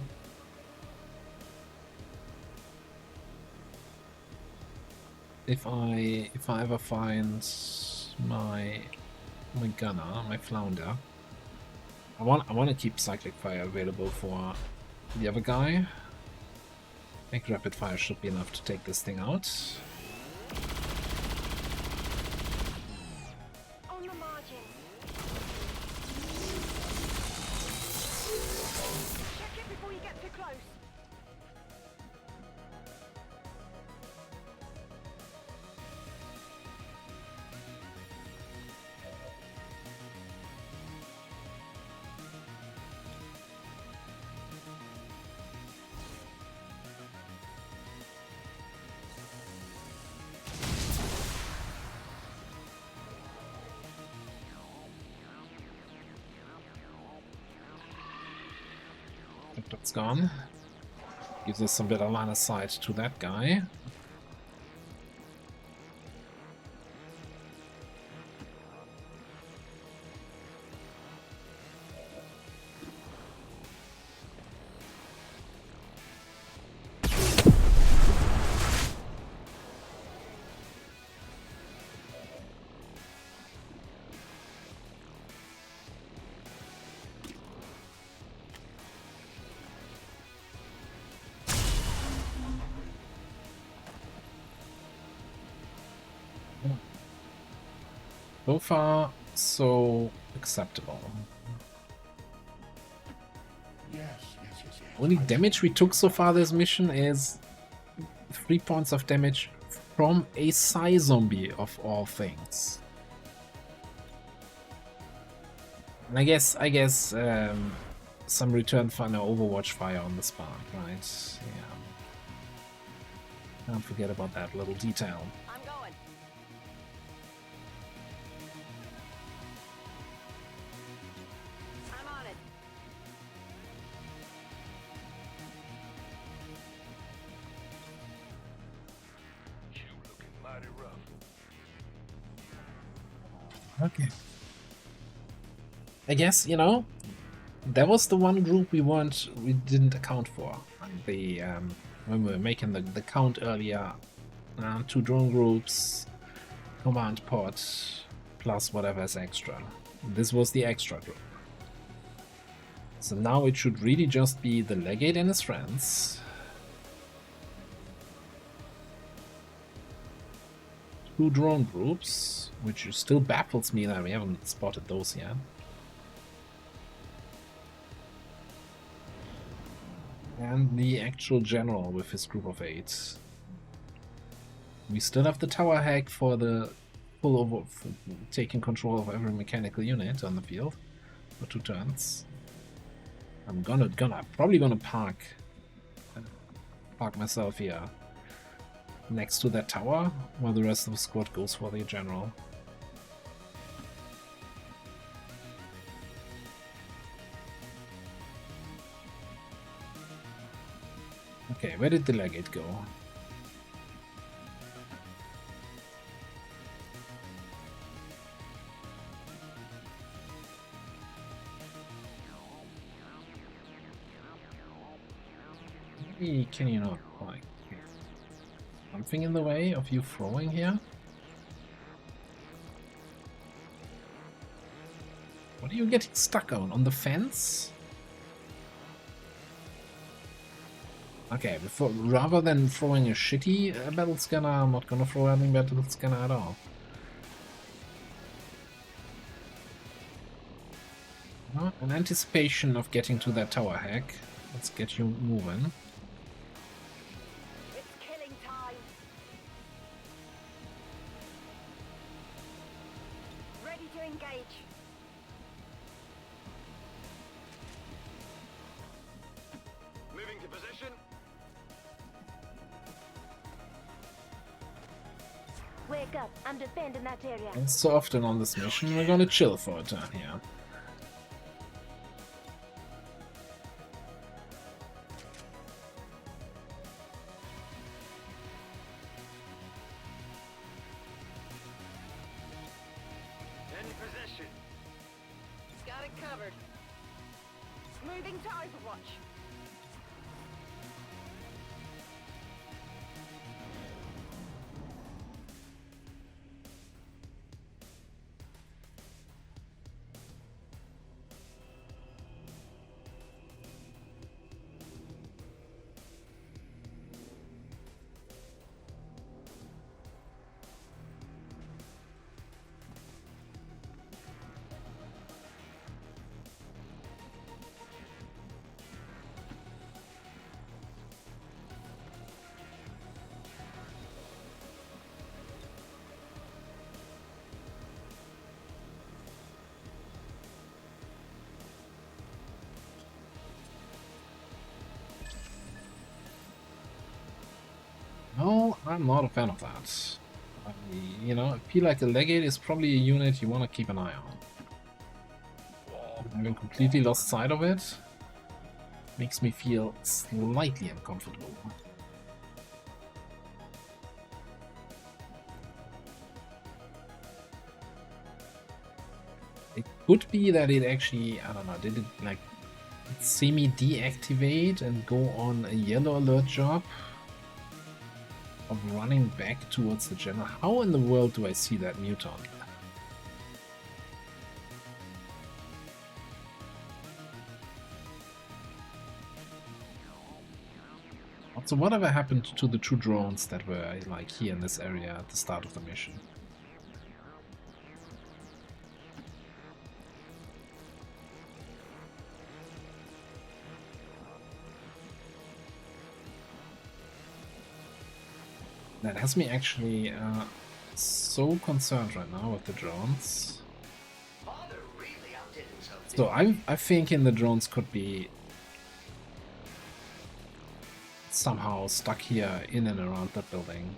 Speaker 1: If I ever find my gunner, my flounder, I want to keep cyclic fire available for the other guy. I think rapid fire should be enough to take this thing out.
Speaker 3: On the margin. Check it before you get too close.
Speaker 1: That's gone. Gives us some better line of sight to that guy. So far, so acceptable.
Speaker 4: Yes.
Speaker 1: Only damage we took so far this mission is 3 points of damage from a Psy zombie of all things. And I guess some return fire, no, Overwatch fire on the spark, right? Yeah. Can't forget about that little detail.
Speaker 3: I'm going. I'm on it.
Speaker 5: You looking mighty rough.
Speaker 1: Okay. I guess, you know, that was the one group we didn't account for. The when we were making the count earlier, 2 drone groups, command pod, plus whatever is extra. This was the extra group. So now it should really just be the legate and his friends. 2 drone groups, which still baffles me that we haven't spotted those yet. And the actual general with his group of 8. We still have the tower hack for the for taking control of every mechanical unit on the field for 2 turns. I'm probably gonna park myself here next to that tower while the rest of the squad goes for the general. Okay, where did the legate go? Maybe can you not, like, something in the way of you throwing here? What are you getting stuck on the fence? Okay, rather than throwing a shitty battle scanner, I'm not gonna throw any battle scanner at all. Well, in anticipation of getting to that tower hack, let's get you moving.
Speaker 3: It's killing time. Ready to engage.
Speaker 5: Moving to position.
Speaker 3: Wake up. I'm defending that area.
Speaker 1: And so often on this mission, we're gonna chill for a turn here.
Speaker 5: In position.
Speaker 3: Got it covered. Moving to Overwatch.
Speaker 1: No, I'm not a fan of that. You know, I feel like the legate is probably a unit you want to keep an eye on. Having completely lost sight of it makes me feel slightly uncomfortable. It could be that it actually, I don't know, did it like semi-deactivate and go on a yellow alert job of running back towards the general? How in the world do I see that mutant? So whatever happened to the 2 drones that were like here in this area at the start of the mission? That has me actually so concerned right now with the drones.
Speaker 2: Father really outdid himself.
Speaker 1: So I'm thinking the drones could be somehow stuck here in and around that building.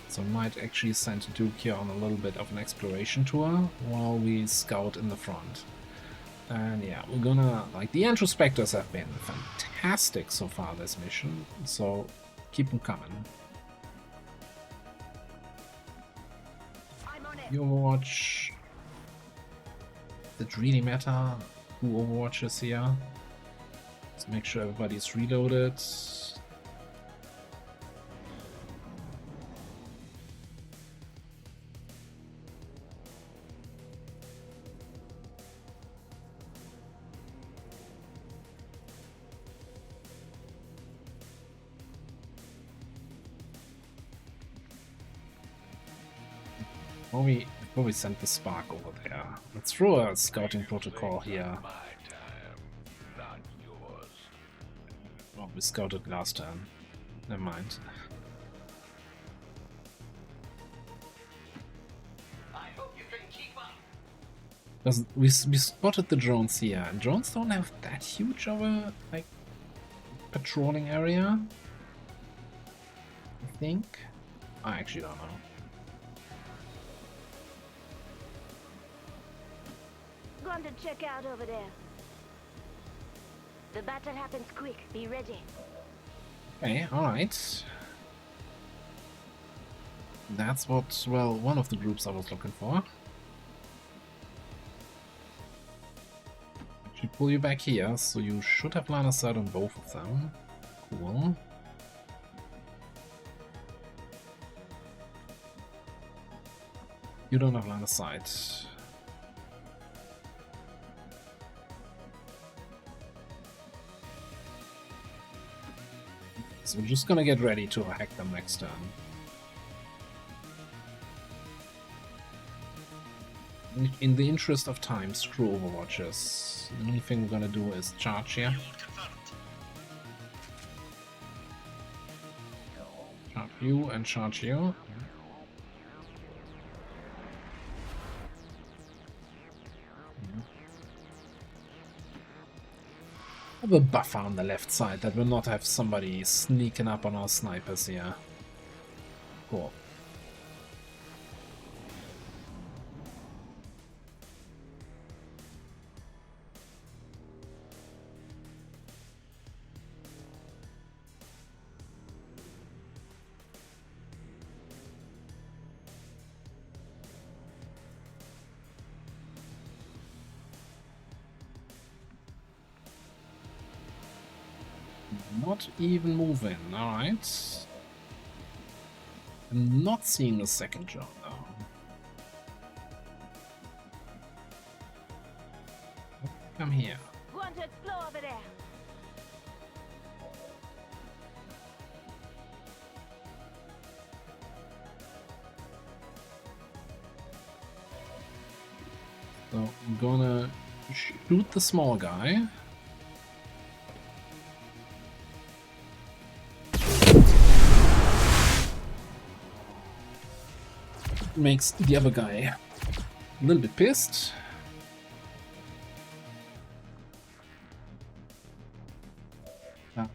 Speaker 1: So we might actually send Duke here on a little bit of an exploration tour while we scout in the front. And yeah, we're gonna, like, the introspectors have been fantastic so far this mission, so keep them coming.
Speaker 3: I'm on it.
Speaker 1: You Overwatch. Does it really matter who overwatches here? Let's make sure everybody's reloaded. Before we send the spark over there, let's throw a scouting protocol here.
Speaker 4: My time, not yours.
Speaker 1: Oh, we scouted last turn. Never mind.
Speaker 2: I hope you can keep up.
Speaker 1: Because we spotted the drones here, and drones don't have that huge of a, like, patrolling area, I think. I actually don't know.
Speaker 3: Going to check out over there. The battle happens quick. Be ready.
Speaker 1: Okay, alright. That's what, well, one of the groups I was looking for. Actually pull you back here, so you should have line of sight on both of them. Cool. You don't have line of sight. So we're just gonna get ready to hack them next turn. In the interest of time, screw Overwatches. The only thing we're gonna do is charge here. Charge you and charge you. Have a buffer on the left side that will not have somebody sneaking up on our snipers here. Cool. Not even moving, alright. I'm not seeing the second drone though. Come here.
Speaker 3: Going to explore over there.
Speaker 1: So I'm gonna shoot the small guy. Makes the other guy a little bit pissed. Yeah,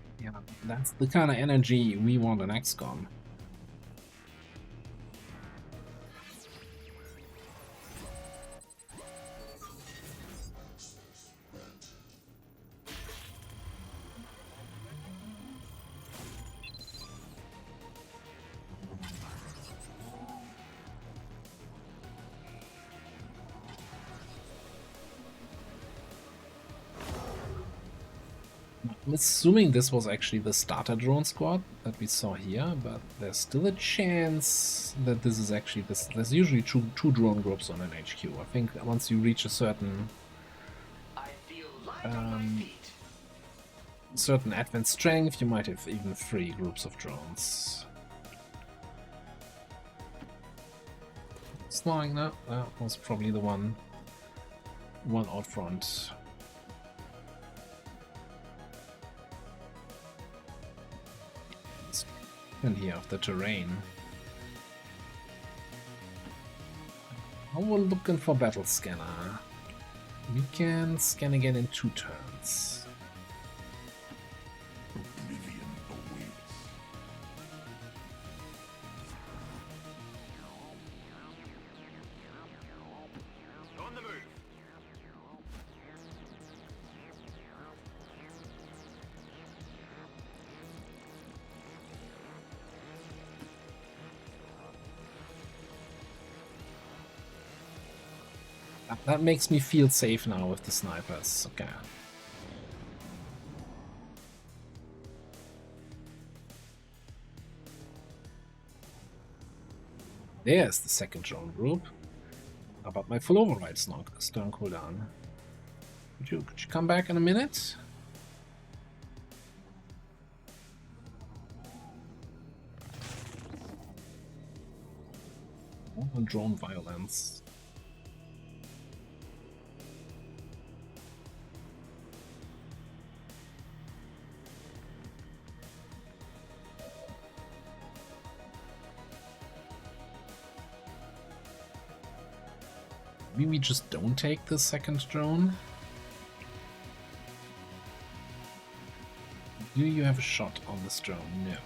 Speaker 1: that's the kind of energy we want in XCOM. I'm assuming this was actually the starter drone squad that we saw here, but there's still a chance that this is actually this. There's usually two drone groups on an HQ. I think once you reach a certain
Speaker 2: I feel light on my feet.
Speaker 1: certain advanced strength, you might have even 3 groups of drones. Flying that was probably the one out front. movement here of the terrain. Now we're looking for battle scanner. We can scan again in 2 turns.
Speaker 4: Oblivion awaits.
Speaker 5: On the move.
Speaker 1: That makes me feel safe now with the snipers. Okay. There's the second drone group. How about my full override stern cooldown? Could you come back in a minute? Oh, drone violence. Maybe we just don't take the second drone. Do you have a shot on this drone? No.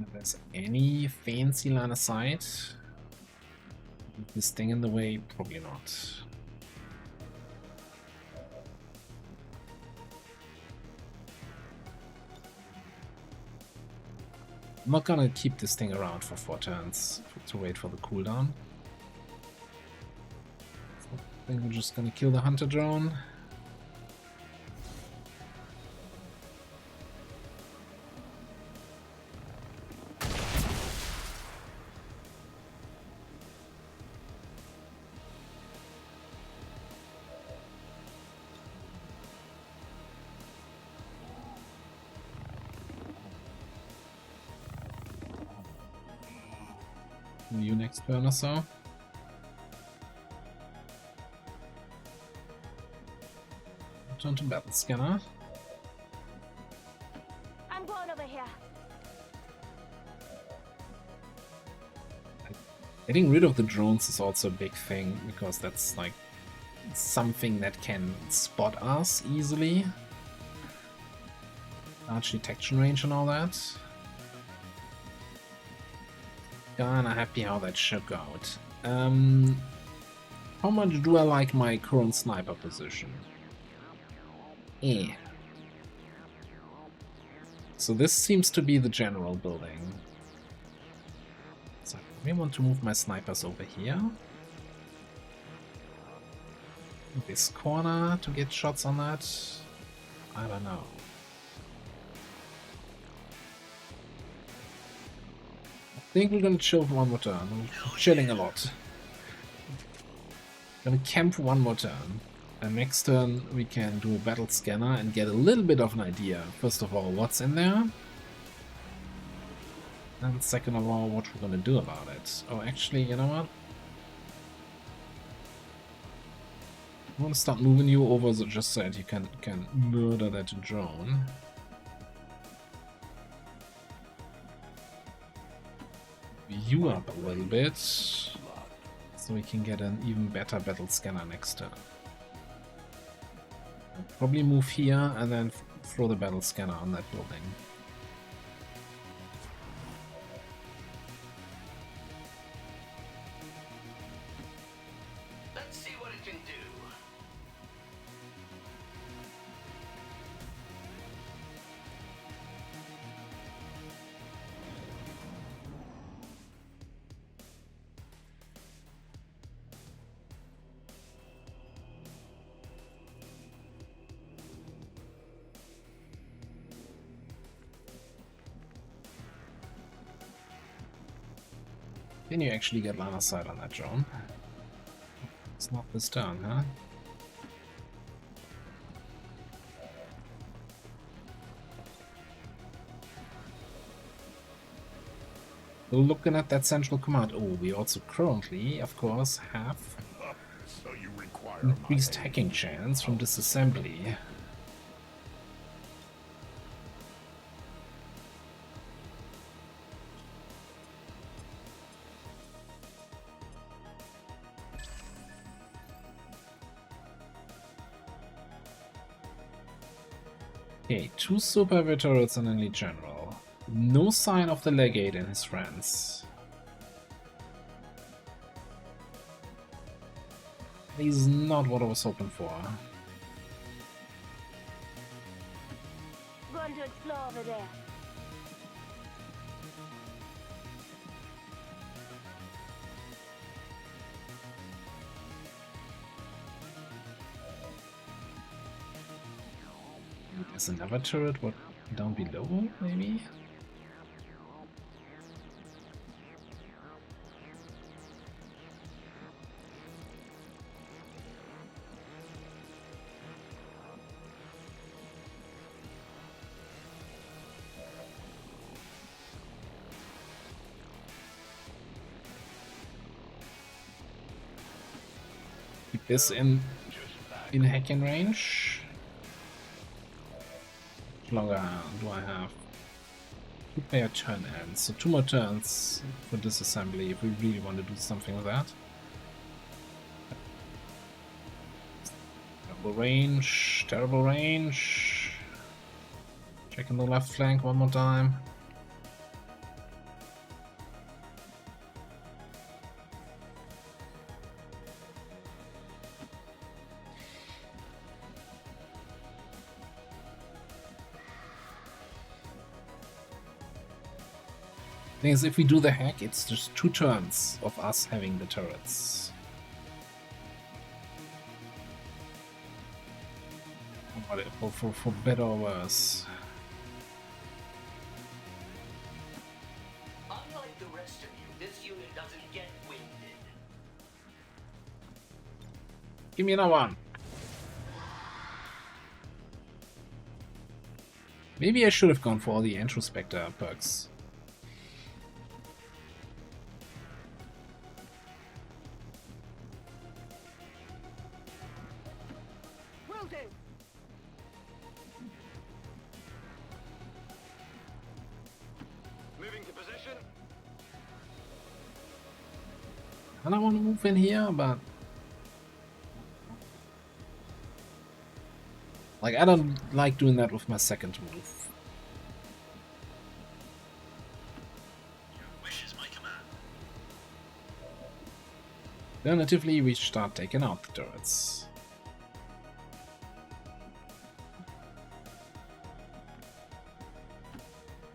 Speaker 1: If there's any fancy line of sight, this thing in the way, probably not. I'm not gonna keep this thing around for 4 turns to wait for the cooldown. I think we're just gonna kill the hunter drone. You next turn or so. Turn to battle scanner.
Speaker 3: I'm going over here.
Speaker 1: Getting rid of the drones is also a big thing, because that's like something that can spot us easily. Large detection range and all that. Kinda happy how that shook out. How much do I like my current sniper position? So this seems to be the general building. So I may want to move my snipers over here. This corner to get shots on that. I don't know. I think we're gonna chill for one more turn. We're chilling a lot. Gonna camp for one more turn. And next turn we can do a battle scanner and get a little bit of an idea. First of all, what's in there? And second of all, what we're gonna do about it. Oh, actually, you know what? I want to start moving you over just so that you can murder that drone. You up a little bit, so we can get an even better battle scanner next turn. I'll probably move here and then throw the battle scanner on that building.
Speaker 2: Let's see what it can do.
Speaker 1: Can you actually get line of sight on that drone? It's not this turn, huh? looking at that central command. Oh, we also currently, of course, have
Speaker 4: So you require
Speaker 1: increased
Speaker 4: my
Speaker 1: hacking chance from disassembly. Okay, 2 super heavy turrets and an elite general. No sign of the legate and his friends. This is not what I was hoping for.
Speaker 3: Going to explore over there.
Speaker 1: There's another turret, what, down below, maybe? Keep this in hacking range. How long do I have? 2 player turn ends, so 2 more turns for disassembly if we really want to do something with that. Terrible range, terrible range. Checking the left flank one more time. Thing is, if we do the hack, it's just 2 turns of us having the turrets. For better or worse.
Speaker 2: Unlike the rest of you, this unit doesn't get winded.
Speaker 1: Give me another one. Maybe I should have gone for all the Introspector perks.
Speaker 3: Will do.
Speaker 5: Moving to position.
Speaker 1: And I want to move in here, but like I don't like doing that with my second move.
Speaker 6: Wishes my command.
Speaker 1: Alternatively, we start taking out the turrets.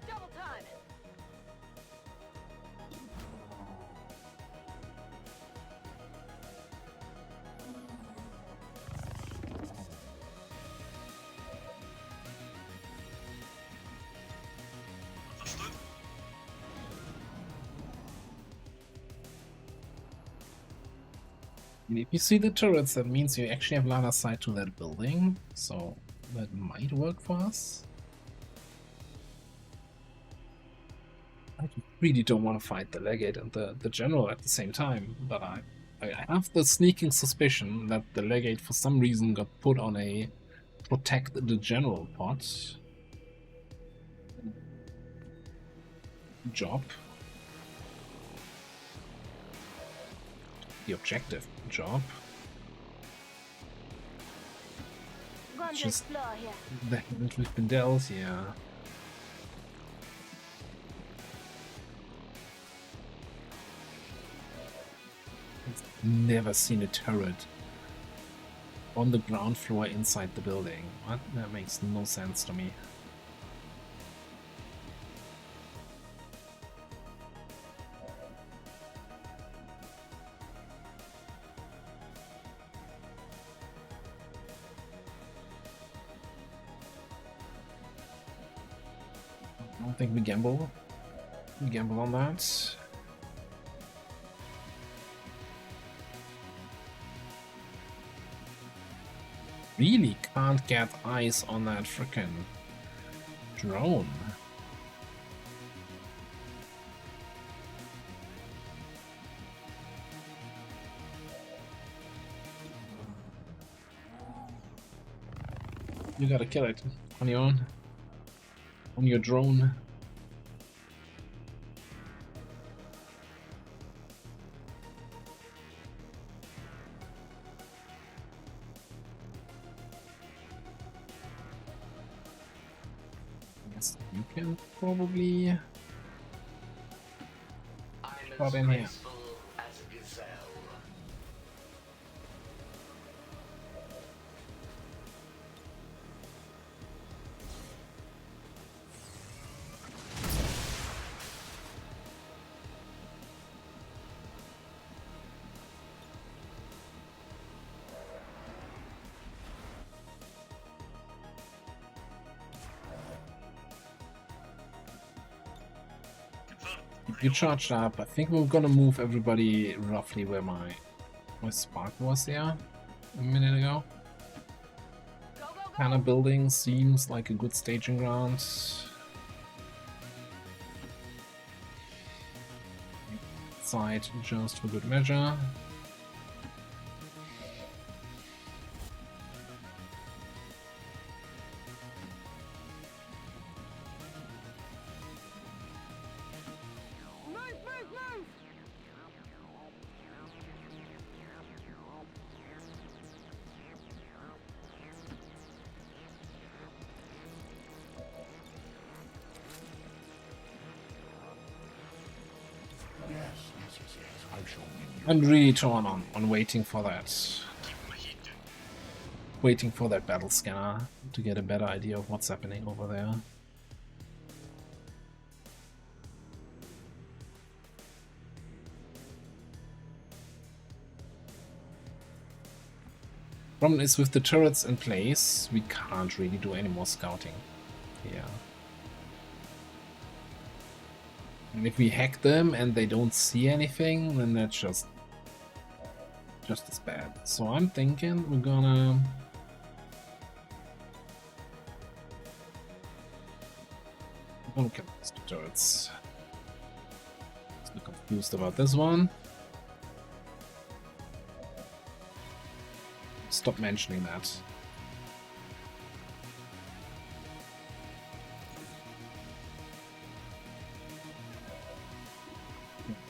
Speaker 3: Double time.
Speaker 6: Understood.
Speaker 1: And if you see the turrets, that means you actually have line of sight to that building, so that might work for us. I really don't want to fight the legate and the general at the same time, but I have the sneaking suspicion that the legate for some reason got put on a protect the general pot job. The objective job.
Speaker 3: Going to
Speaker 1: Just
Speaker 3: explore here.
Speaker 1: the hand we've been dealt, yeah. I've never seen a turret on the ground floor inside the building. What? That makes no sense to me. I don't think we gamble. We gamble on that. Really can't get eyes on that frickin' drone. You gotta kill it on your own. On your drone. I guess you can probably pop in here.
Speaker 2: As a gazelle.
Speaker 1: You charged up. I think we're gonna move everybody roughly where my spark was there a minute ago.
Speaker 3: Go, go, go!
Speaker 1: Kind of building seems like a good staging ground. Side just for good measure.
Speaker 3: Move, move, move!
Speaker 4: Yes. I shall win you.
Speaker 1: I'm really torn on waiting for that. Waiting for that battle scanner to get a better idea of what's happening over there. Problem is, with the turrets in place, we can't really do any more scouting here. And if we hack them and they don't see anything, then that's just as bad. So I'm thinking we're gonna kill these two turrets. Still confused about this one. Stop mentioning that.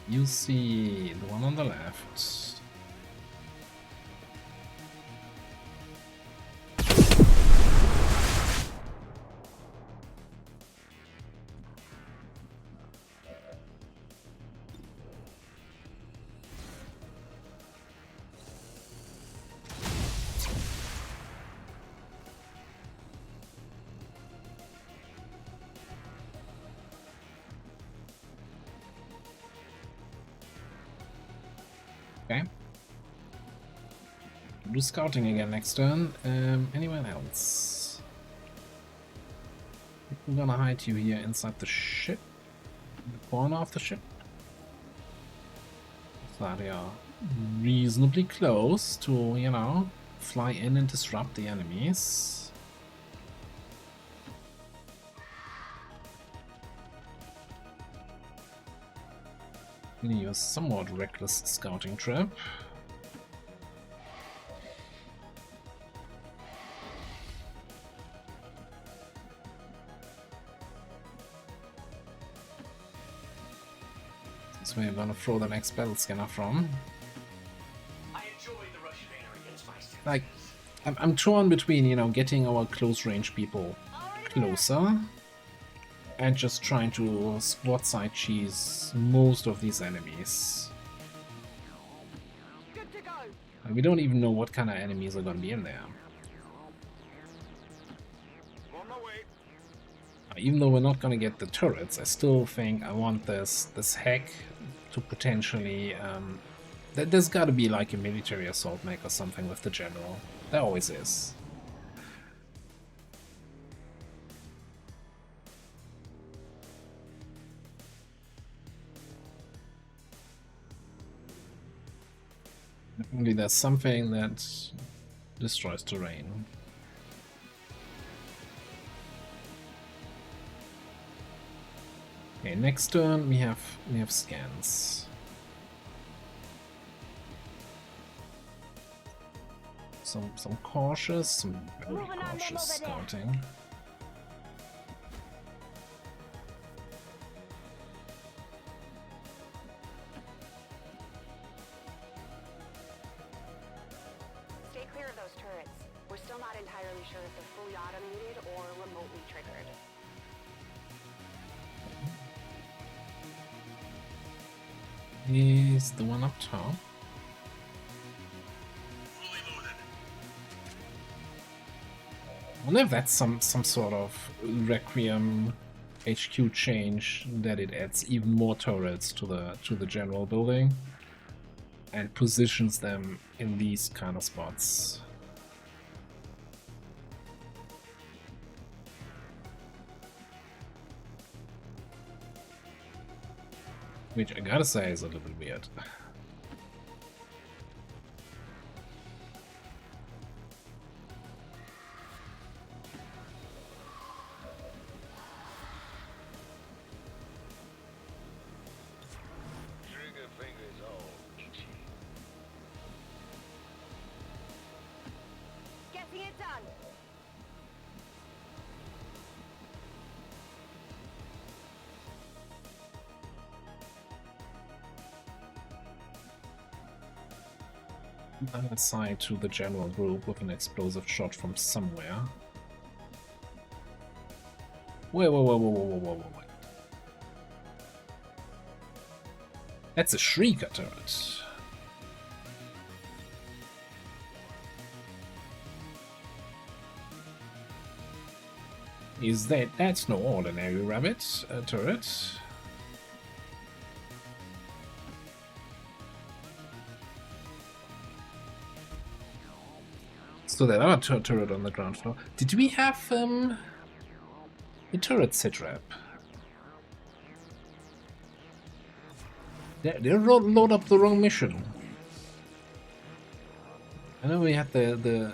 Speaker 1: You see the one on the left. Okay. Do scouting again next turn. Anyone else? We're gonna hide you here inside the ship. In the corner of the ship. So that you are reasonably close to, you know, fly in and disrupt the enemies. Gonna use somewhat reckless scouting trip. That's where I'm gonna throw the next battle scanner from.
Speaker 2: I enjoy the Russian air against my senses.
Speaker 1: Like, I'm torn between, you know, getting our close range people closer and just trying to squad side cheese most of these enemies.
Speaker 3: Good to go!
Speaker 1: And we don't even know what kind of enemies are gonna be in there.
Speaker 5: On my way.
Speaker 1: Even though we're not gonna get the turrets, I still think I want this hack to potentially... there's gotta be like a military assault mech or something with the general. There always is. Definitely there's something that destroys terrain. Okay, next turn we have scans. Some cautious, some very
Speaker 3: Moving on them
Speaker 1: cautious
Speaker 3: over there.
Speaker 1: scouting.
Speaker 6: Stay clear of those turrets. We're still not entirely sure if they're fully automated or remotely triggered.
Speaker 1: Is the one up top. I wonder if that's some sort of Requiem HQ change, that it adds even more turrets to the general building and positions them in these kind of spots. Which I gotta say is a little bit weird.
Speaker 5: Trigger fingers all itchy.
Speaker 3: Getting it done.
Speaker 1: I'm assigned to the general group with an explosive shot from somewhere. Wait. That's a Shrieker turret. Is that's no ordinary rabbit turret. So there are a turret on the ground floor. Did we have a turret sitrap? They load up the wrong mission. I know we had the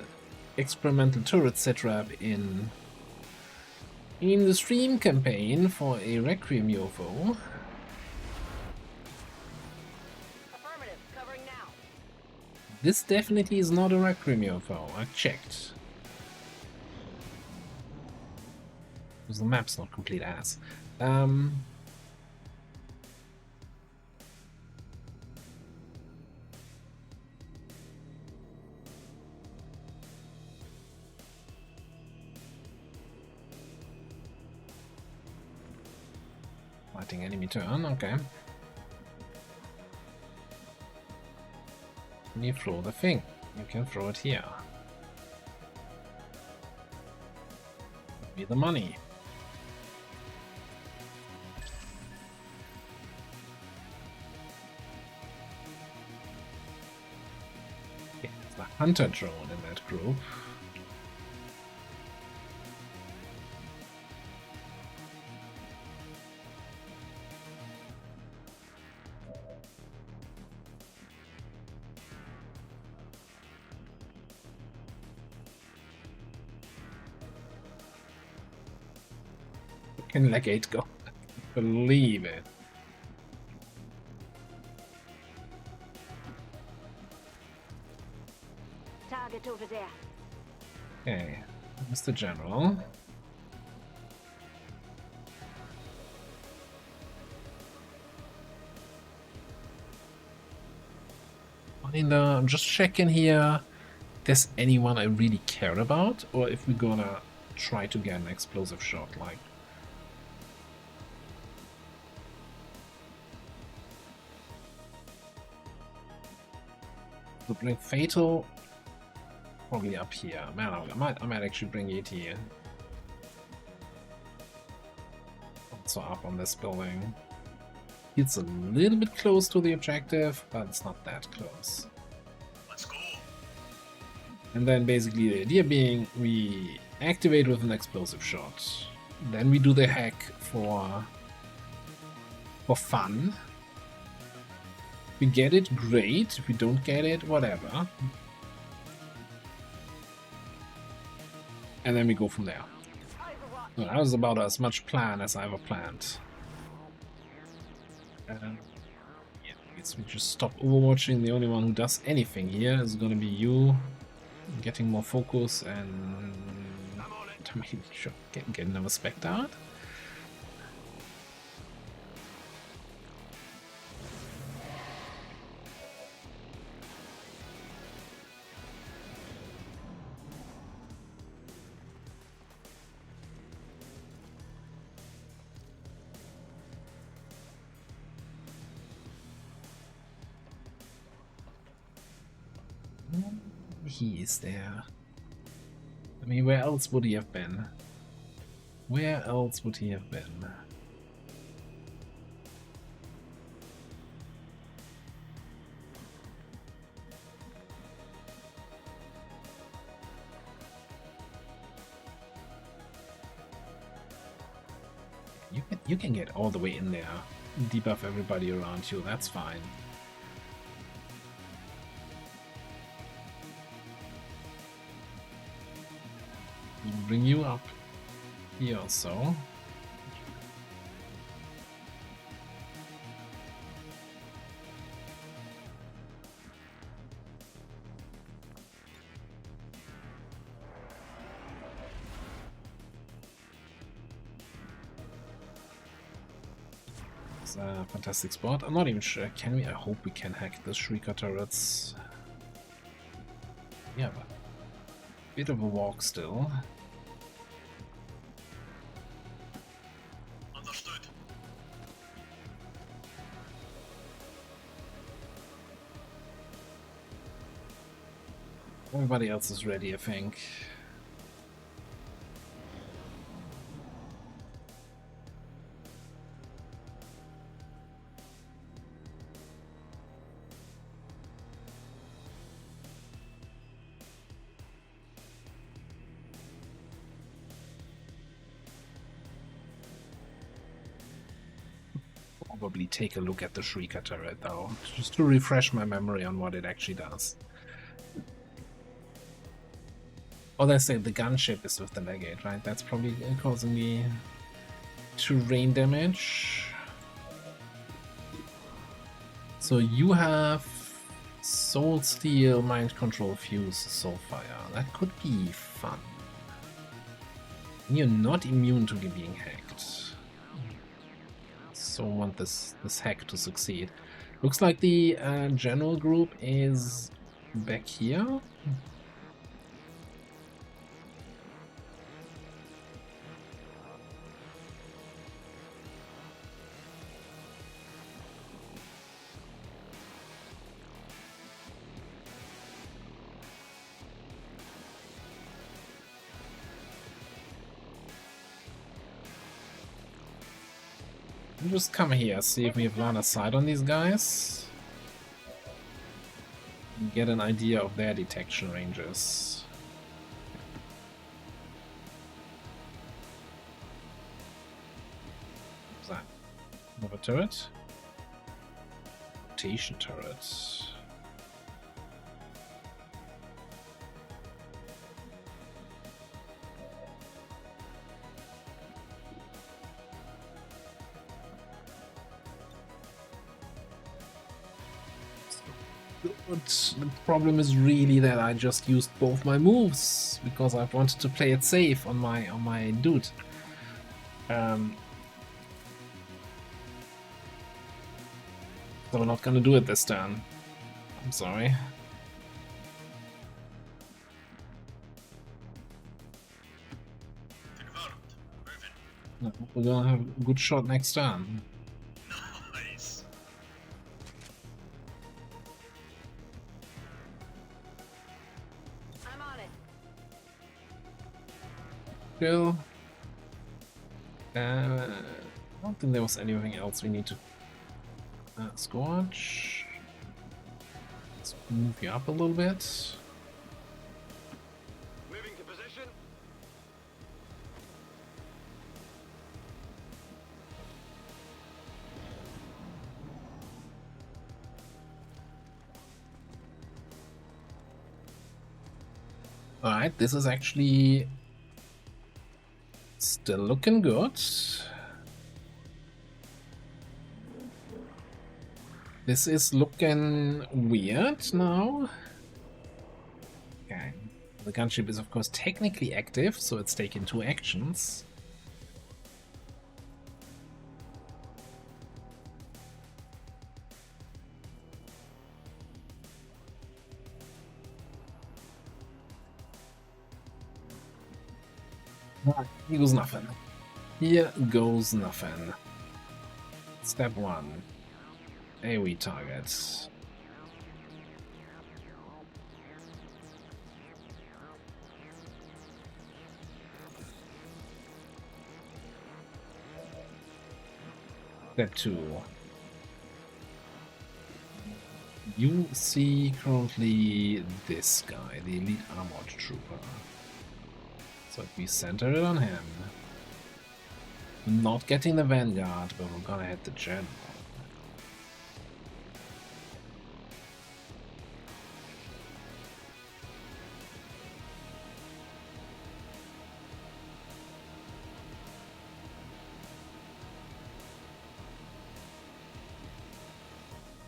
Speaker 1: experimental turret sitrap in the stream campaign for a Requiem UFO.
Speaker 3: Affirmative. Covering now.
Speaker 1: This definitely is not a Requiem UFO. I checked. Because the map's not complete ass. Fighting enemy turn, okay. Can you throw the thing? You can throw it here. Give me the money. Okay, it's the hunter drone in that group. Can Legate go? Believe it.
Speaker 3: Target over there.
Speaker 1: Okay, Mr. General. I'm just checking here. If there's anyone I really care about, or if we're gonna try to get an explosive shot, like. To bring Fatal, probably up here. Man, I might actually bring it here. Also up on this building. It's a little bit close to the objective, but it's not that close.
Speaker 4: Let's go.
Speaker 1: And then basically the idea being we activate with an explosive shot. Then we do the hack for fun. If we get it, great. If we don't get it, whatever. And then we go from there. So that was about as much plan as I ever planned. Yeah, I guess we just stop overwatching. The only one who does anything here is gonna be you. getting more focus and I mean, sure, get another Spectre out. He is there. I mean, where else would he have been? Where else would he have been? You can get all the way in there, debuff everybody around you. That's fine. Bring you up here also. It's a fantastic spot. I'm not even sure. Can we? I hope we can hack the Shrieker turrets. Yeah, but bit of a walk still. Everybody else is ready, I think. Probably take a look at the Shrieker turret though, just to refresh my memory on what it actually does. Oh, they say the gunship is with the legate, right? That's probably causing me terrain damage. So you have Soul Steel, Mind Control, Fuse, Soulfire. That could be fun. You're not immune to being hacked. So I want this hack to succeed. Looks like the general group is back here. Just come here, see if we have line of sight on these guys. Get an idea of their detection ranges. What's that? Another turret? Rotation turret. But the problem is really that I just used both my moves because I wanted to play it safe on my dude. So we're not gonna do it this turn. I'm sorry. No, we're gonna have a good shot next turn. Still, I don't think there was anything else we need to scorch. Let's move you up a little bit.
Speaker 5: Moving to position.
Speaker 1: Alright, this is actually still looking good. This is looking weird now. Okay, The gunship is of course technically active, so it's taken 2 actions. Here goes nothing. Here goes nothing. Step 1. AoE target. Step 2. You see currently this guy, the elite armored trooper. So we center it on him. Not getting the vanguard, but we're gonna hit the general.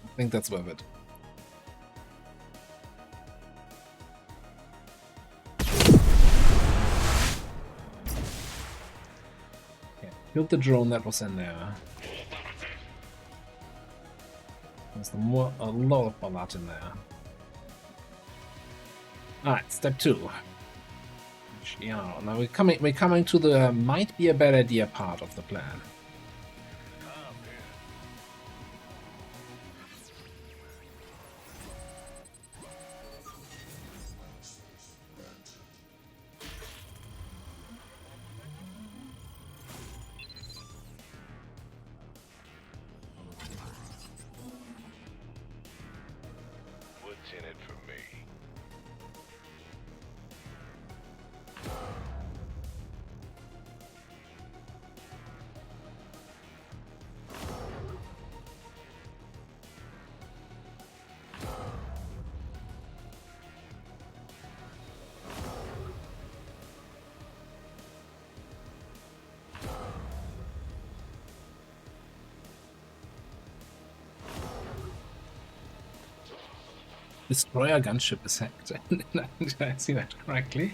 Speaker 1: I think that's worth it. Killed the drone that was in there. There's a lot of ballot in there. Alright, step 2. Yeah, now we're coming to the might be a bad idea part of the plan.
Speaker 5: What's in it for me?
Speaker 1: Destroyer gunship is hacked. Did I see that correctly?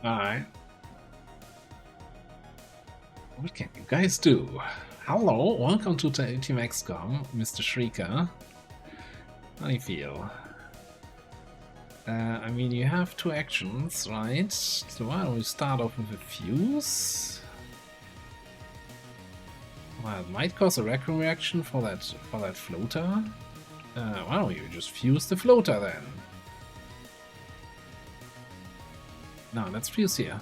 Speaker 1: Alright. What can you guys do? Hello, welcome to Team XCOM, Mr. Shrieker. How do you feel? I mean, you have 2 actions, right? So why don't we start off with a fuse? Well, it might cause a Raccoon reaction for that floater. Why don't you just fuse the floater then? No, let's fuse here.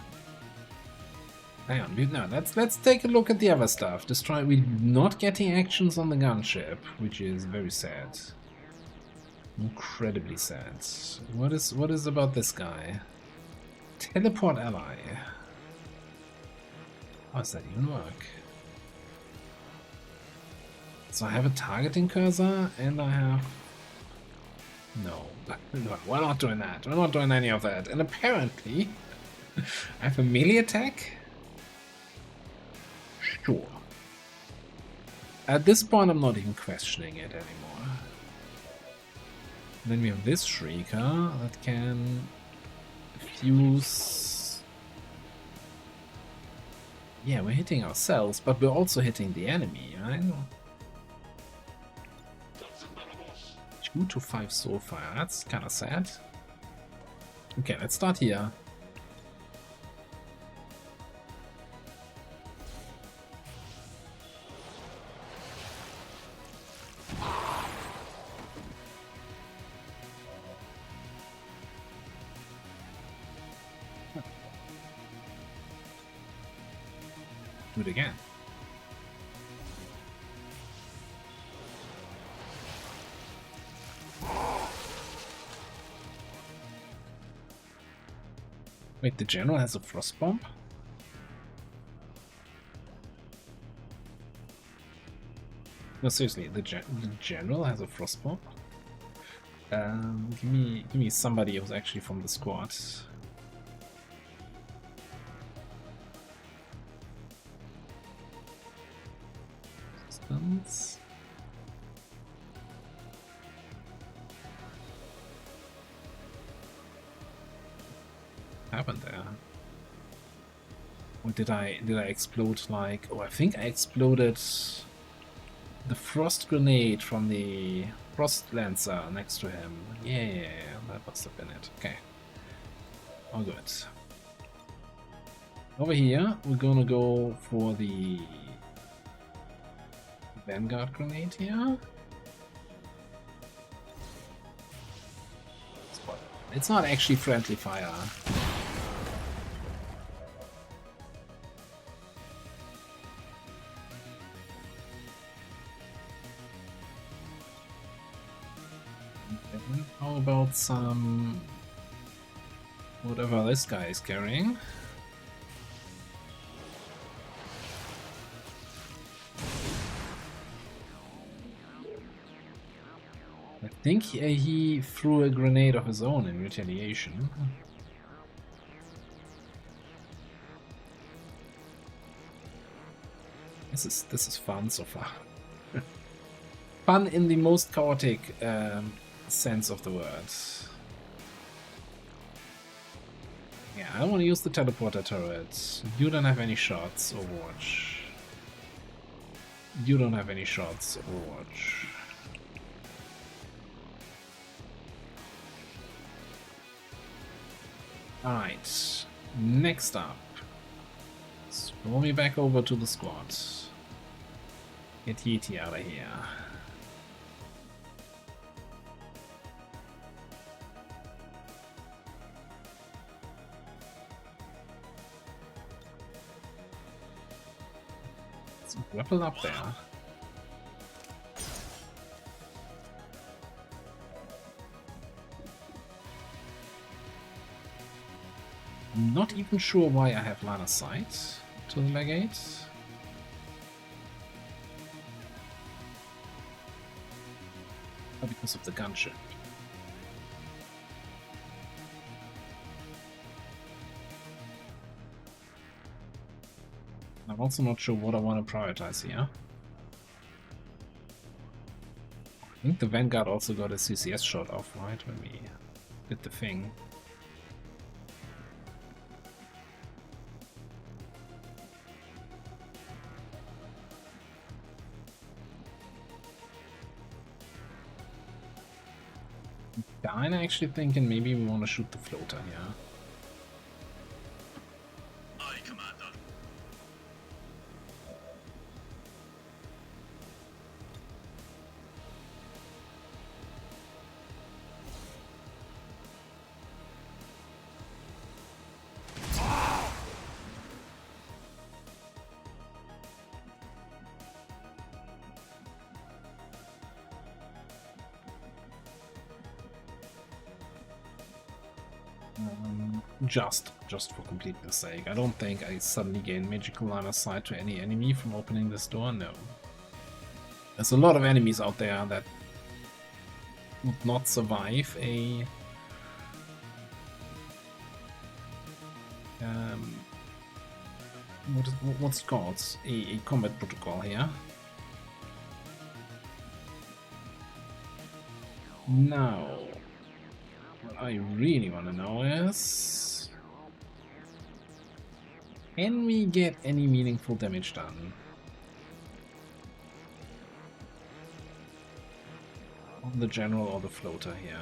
Speaker 1: Hang on, no, let's take a look at the other stuff. Destroy. We're not getting actions on the gunship, which is very sad. Incredibly sad. What is about this guy? Teleport ally. How does that even work? So I have a targeting cursor, and I have... No, we're not doing that. We're not doing any of that. And apparently, I have a melee attack? Sure. At this point, I'm not even questioning it anymore. Then we have this Shrieker that can fuse... Yeah, we're hitting ourselves, but we're also hitting the enemy, right? 2 to 5 soulfire, that's kinda sad. Okay, let's start here. Do it again. Wait, the general has a frost bomb? No, seriously, the general has a frost bomb? Give me somebody who's actually from the squad. Resistance. happened there? Or did I explode like... Oh, I think I exploded the frost grenade from the frost lancer next to him. Yeah, that must have been it. Okay. All good. Over here, we're gonna go for the Vanguard grenade here. It's not actually friendly fire. How about some... whatever this guy is carrying? I think he threw a grenade of his own in retaliation. This is fun so far. Fun in the most chaotic sense of the word. Yeah, I don't want to use the teleporter turret. You don't have any shots, Overwatch. You don't have any shots, Overwatch. Alright, next up. Throw me back over to the squad. Get Yeti out of here. Let's grapple up there. I'm not even sure why I have line of sight to the legate. Oh, because of the gunship. I'm also not sure what I want to prioritize here. I think the Vanguard also got a CCS shot off, right, when we did the thing. I'm actually thinking maybe we want to shoot the floater here.
Speaker 4: Aye, Commander.
Speaker 1: Just for completeness sake. I don't think I suddenly gain magical line of sight to any enemy from opening this door, no. There's a lot of enemies out there that would not survive a what's it called? A combat protocol here. Now, what I really want to know is, can we get any meaningful damage done on the general or the floater here?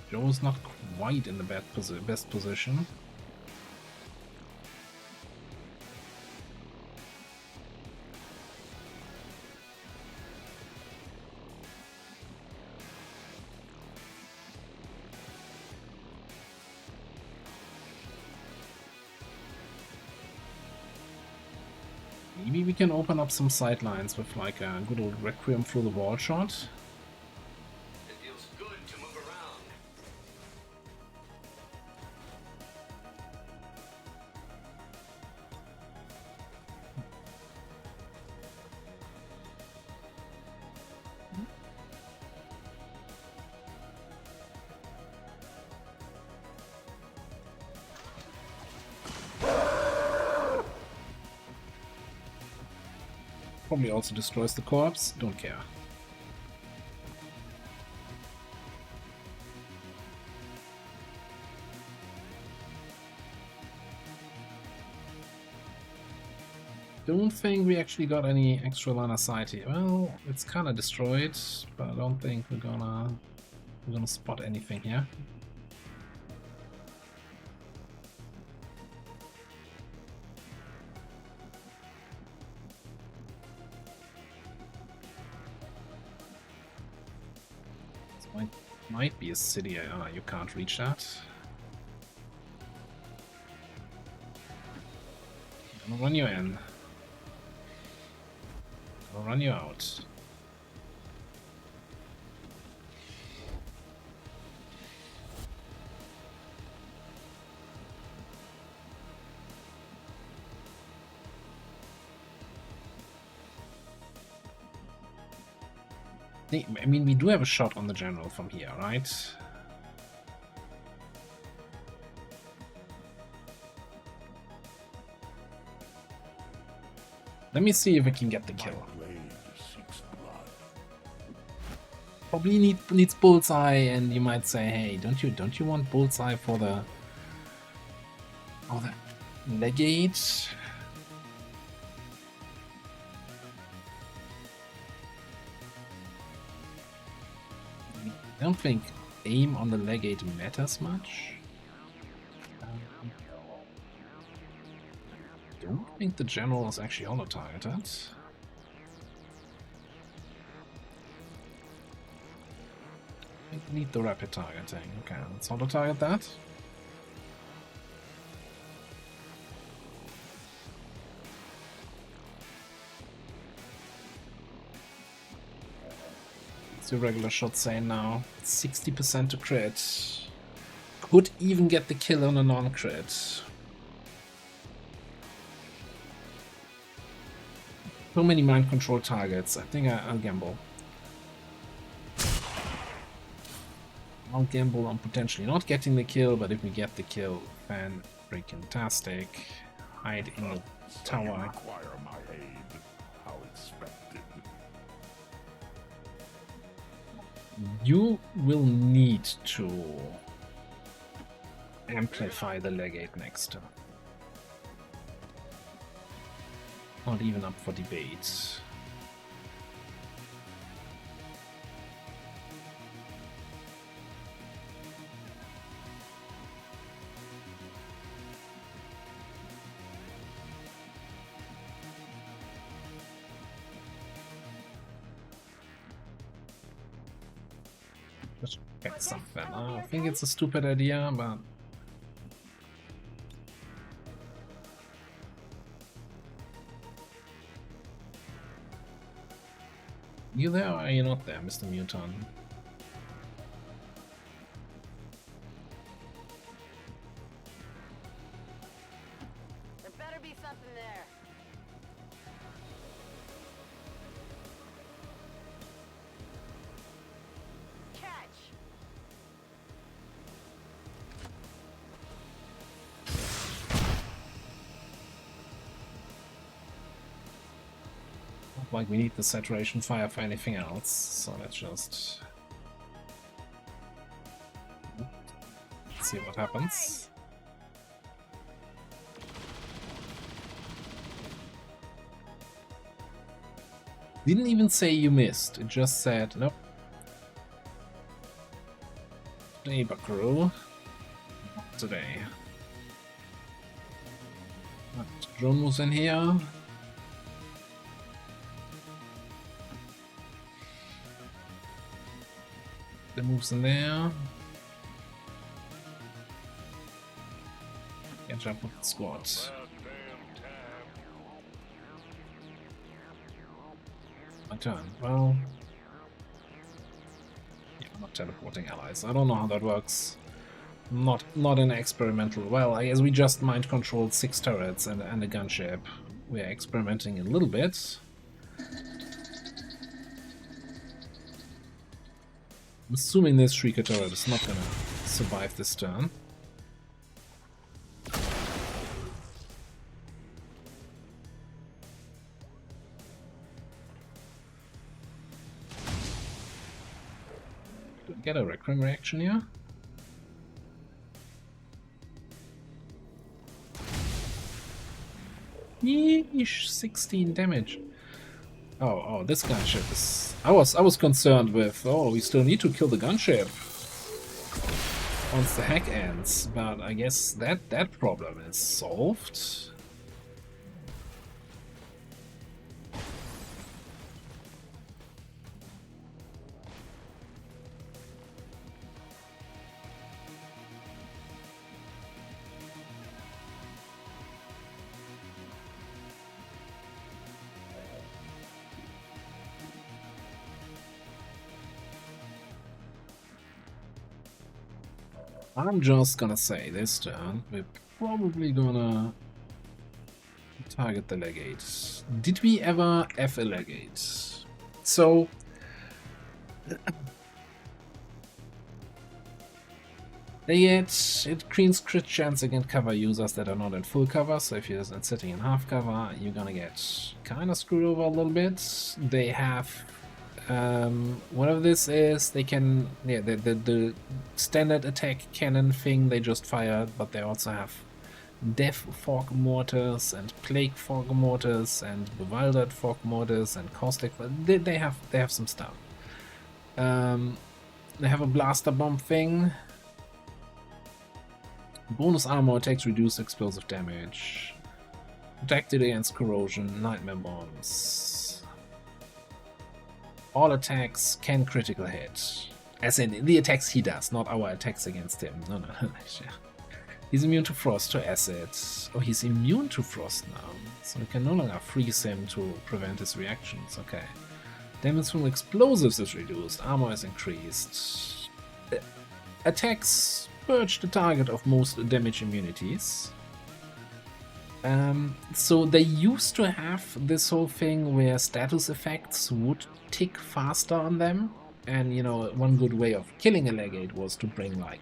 Speaker 1: Joe's not quite in the best position. Maybe we can open up some sidelines with like a good old Requiem through the wall shot.
Speaker 2: It feels good to move around.
Speaker 1: Probably also destroys the corpse, don't care. don't think we actually got any extra line of sight here. Well, it's kind of destroyed, but I don't think we're gonna spot anything here. This might be a city. You can't reach that. I'm gonna run you in. I'll run you out. I mean, we do have a shot on the general from here, right? Let me see if we can get the kill. Probably needs bullseye, and you might say, hey, don't you want bullseye for the legate? I don't think aim on the legate matters much. I don't think the general is actually auto-targeted. I think we need the rapid targeting. Okay, let's auto-target that. What's your regular shot saying now? 60% to crit. Could even get the kill on a non-crit. So many mind control targets. I think I'll gamble. I'll gamble on potentially not getting the kill, but if we get the kill, fan-freaking-tastic. Hide in the tower.
Speaker 4: Require my aid. How expected.
Speaker 1: You will need to amplify the legate next turn. Not even up for debate. Just get something. I think it's a stupid idea, but you there or are you not there, Mr. Mutant?
Speaker 3: There better be something there. Catch!
Speaker 1: Not like we need the saturation fire for anything else, so let's just see what happens. Didn't even say you missed, it just said, nope. Today, Buckaroo. Not today. But drone moves in here. The moves in there. Can jump with the squad. My turn. Well, yeah, I'm not teleporting allies. I don't know how that works. Not an experimental. Well, I guess we just mind controlled 6 turrets and a gunship. We're experimenting a little bit. I'm assuming this Shrieker turret is not gonna survive this turn. Do I get a Requiem reaction here? Yeesh, 16 damage. Oh, this gunship is... I was concerned with, oh, we still need to kill the gunship once the hack ends, but I guess that problem is solved. I'm just gonna say this turn, we're probably gonna target the legate. Did we ever F a legate? So... it increases crit chance against cover users that are not in full cover, so if you're sitting in half cover, you're gonna get kinda screwed over a little bit. They have... whatever this is, they can... yeah, the standard attack cannon thing they just fired, but they also have Death Fog Mortars and Plague Fog Mortars and Bewildered Fog Mortars and Caustic... They have some stuff. They have a Blaster Bomb thing. Bonus armor attacks reduce explosive damage. Protected against corrosion, nightmare bombs. All attacks can critical hit. As in the attacks he does, not our attacks against him. No. He's immune to frost, to acid. Oh, he's immune to frost now. So we can no longer freeze him to prevent his reactions. Okay. Damage from explosives is reduced. Armor is increased. Attacks purge the target of most damage immunities. So they used to have this whole thing where status effects would tick faster on them. And, you know, one good way of killing a legate was to bring, like,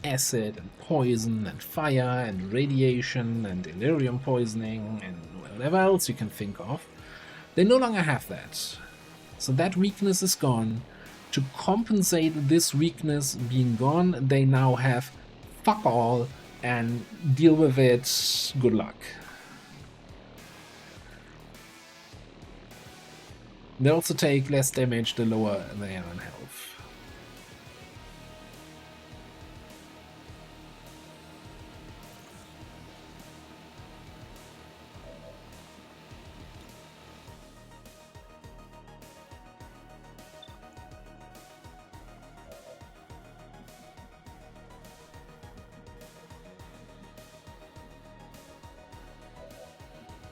Speaker 1: acid and poison and fire and radiation and delirium poisoning and whatever else you can think of. They no longer have that. So that weakness is gone. To compensate this weakness being gone, they now have fuck all and deal with it. Good luck. They also take less damage the lower they are in health.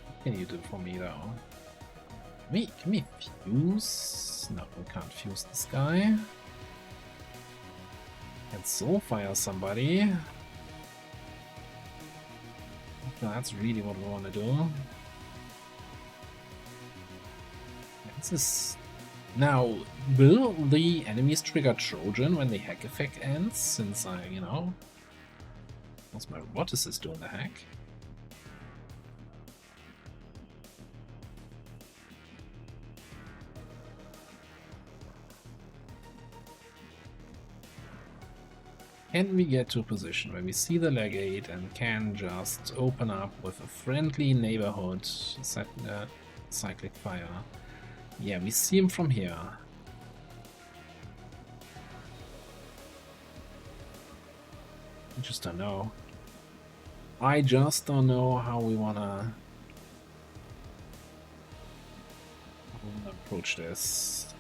Speaker 1: What can you do for me though? Can we fuse? No, we can't fuse this guy. Can soul fire somebody. That's really what we want to do. This is... Now, will the enemies trigger Trojan when the hack effect ends? Since I, you know... What's my roboticist doing the hack? Can we get to a position where we see the legate and can just open up with a friendly neighborhood cyclic fire? Yeah, we see him from here. I just don't know. I just don't know how we wanna approach this.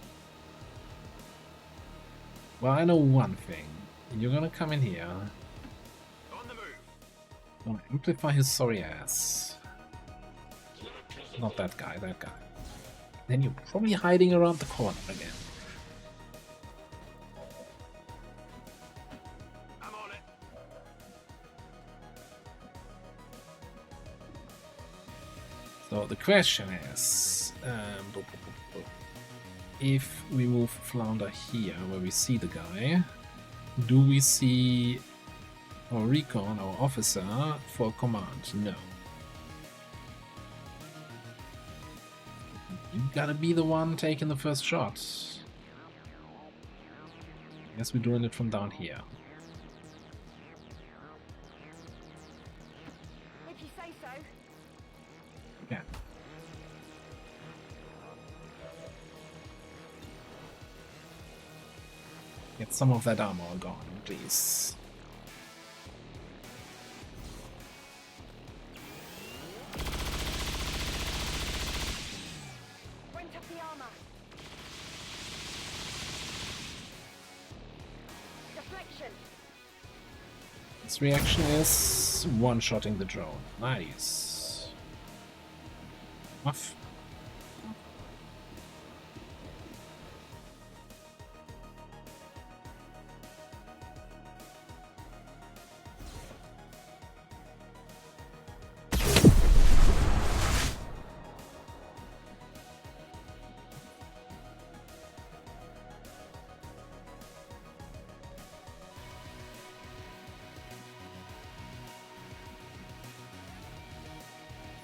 Speaker 1: Well, I know one thing. You're gonna come in here.
Speaker 5: On the move.
Speaker 1: Gonna amplify his sorry ass. Not that guy, that guy. Then you're probably hiding around the corner again.
Speaker 5: I'm on it.
Speaker 1: So the question is, if we move Flounder here, where we see the guy, do we see our recon, our officer, for command? No. You gotta be the one taking the first shot. Guess we're doing it from down here.
Speaker 3: If you say so.
Speaker 1: Get some of that armor gone, please.
Speaker 6: Bring up the armor. Deflection.
Speaker 1: Its reaction is one-shotting the drone. Nice. Off.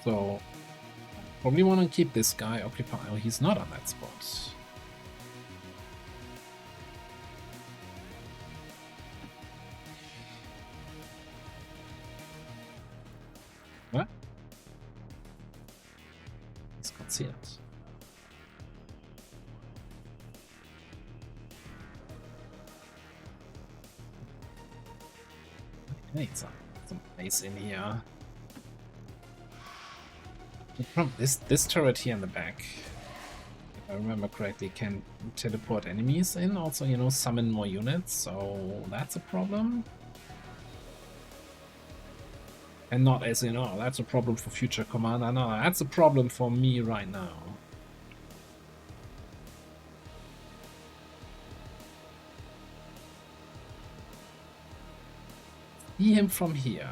Speaker 1: So, probably want to keep this guy occupied. Oh, he's not on that spot. What? He's concealed. I need some place in here. This turret here in the back, if I remember correctly, can teleport enemies in, also, you know, summon more units, so that's a problem. And not as in, oh, that's a problem for future commander, no, that's a problem for me right now. See him from here.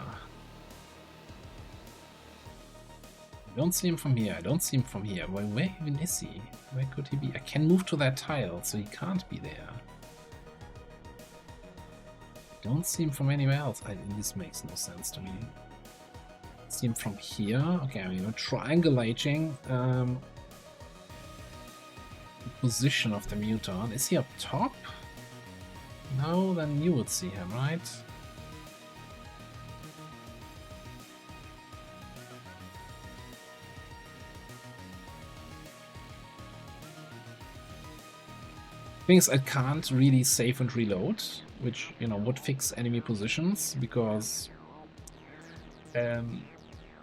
Speaker 1: I don't see him from here, I don't see him from here. Where even is he? Where could he be? I can move to that tile, so he can't be there. Don't see him from anywhere else. This makes no sense to me. See him from here. Okay, I mean, triangulating the position of the mutant. Is he up top? No, then you would see him, right? Thing is, I can't really save and reload, which, you know, would fix enemy positions, because an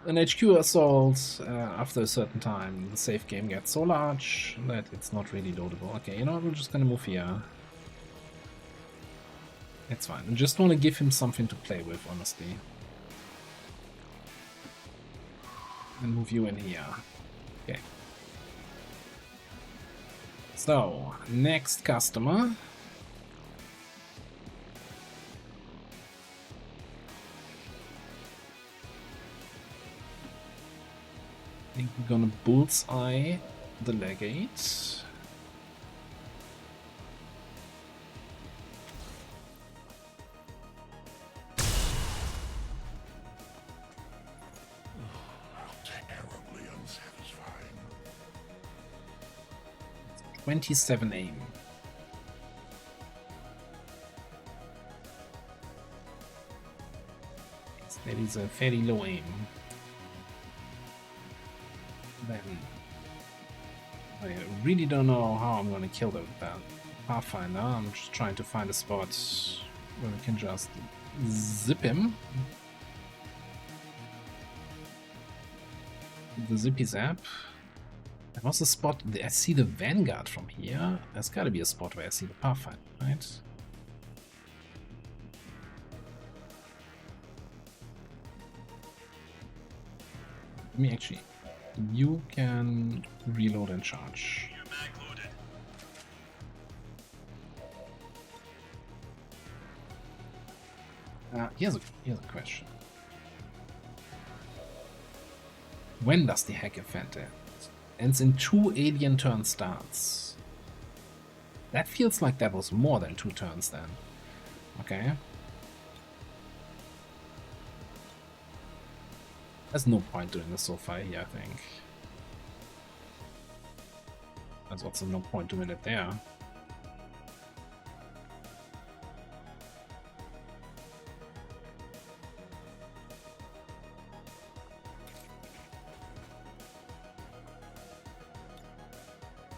Speaker 1: HQ assault, after a certain time, the save game gets so large that it's not really loadable. Okay, you know what, we're just gonna move here. It's fine. I just want to give him something to play with, honestly. And move you in here. Okay. So, next customer. I think we're gonna bullseye the legate.
Speaker 4: Terribly unsatisfying.
Speaker 1: 27 aim. That is a fairly low aim. Then I really don't know how I'm gonna kill the Pathfinder. I'm just trying to find a spot where we can just zip him. The zippy zap. There was a spot. I see the Vanguard from here. There's gotta be a spot where I see the Pathfinder, right? Let me actually. You can reload and charge. Here's a question. When does the hack event end? Ends in 2 alien turn starts. That feels like that was more than 2 turns then. Okay. There's no point doing this so far here, I think. There's also no point doing it there.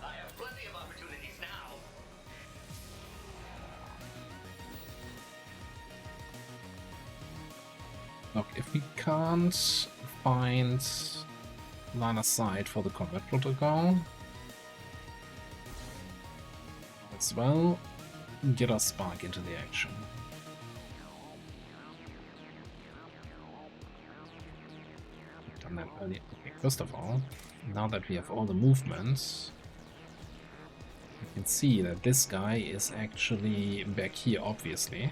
Speaker 2: I have plenty of opportunities now.
Speaker 1: Look, if we can't find line of sight for the combat protocol, as well get our spark into the action. Done that earlier. Okay, first of all, now that we have all the movements, you can see that this guy is actually back here, obviously.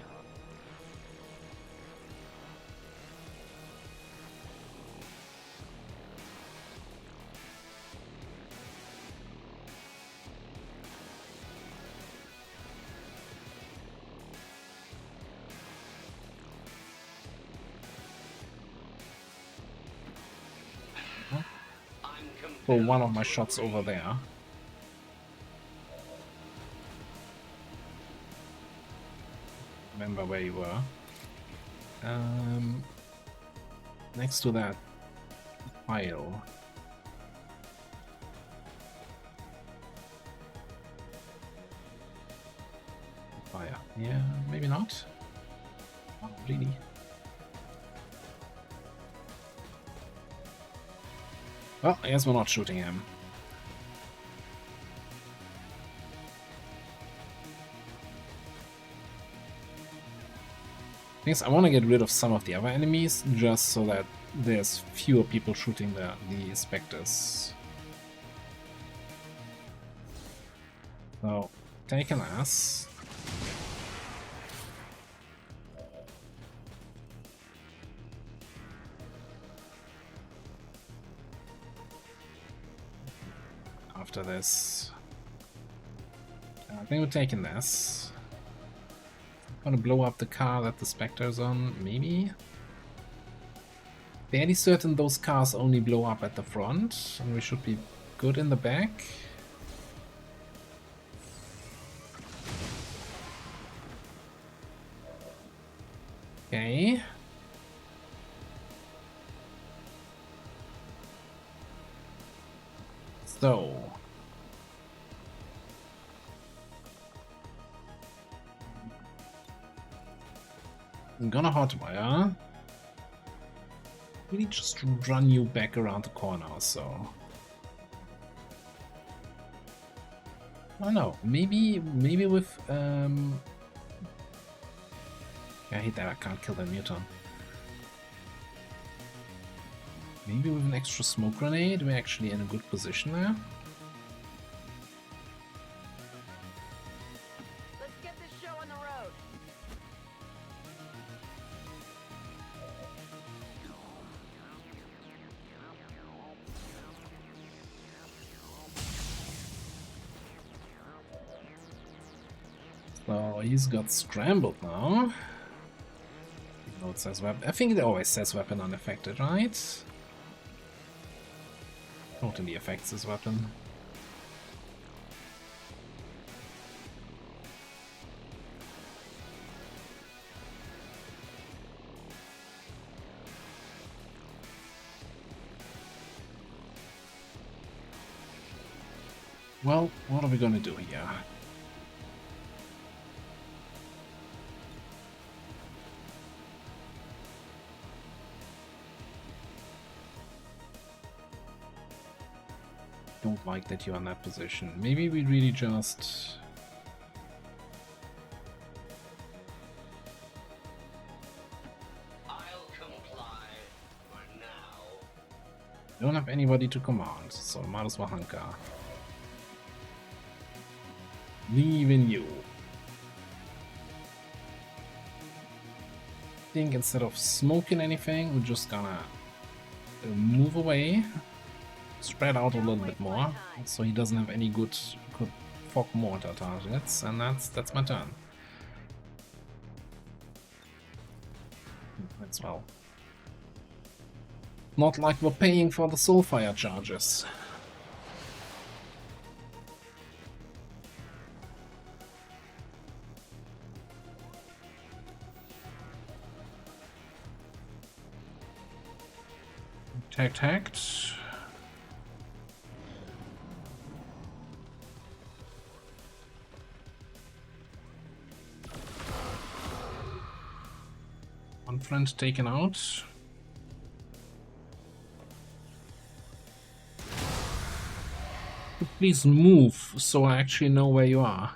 Speaker 1: For one of my shots over there. Remember where you were. Next to that pile. Fire. Yeah, maybe not. Not really. Well, I guess we're not shooting him. Things I want to get rid of some of the other enemies, just so that there's fewer people shooting the specters. So, take an ass. After this, I think we're taking this. Gonna blow up the car that the Spectre's on, maybe? Fairly certain those cars only blow up at the front, and we should be good in the back. Okay. So, I'm gonna hotwire. Really just run you back around the corner or so. I don't know, maybe with I hate that I can't kill the mutant. Maybe with an extra smoke grenade, we're actually in a good position there.
Speaker 3: Let's get this show on the road.
Speaker 1: So he's got scrambled now. Even though it says weapon. I think it always says weapon unaffected, right? Totally affects his weapon. Well, what are we gonna do here? Don't like that you're in that position. Maybe we really just...
Speaker 2: I'll comply for now.
Speaker 1: don't have anybody to command, so might as well hunker. Leave in you. I think instead of smoking anything, we're just gonna move away. Spread out a little bit more, so he doesn't have any good fog mortar targets, and that's my turn. That's well. Not like we're paying for the soulfire charges. Tagged. One friend taken out. please move so I actually know where you are?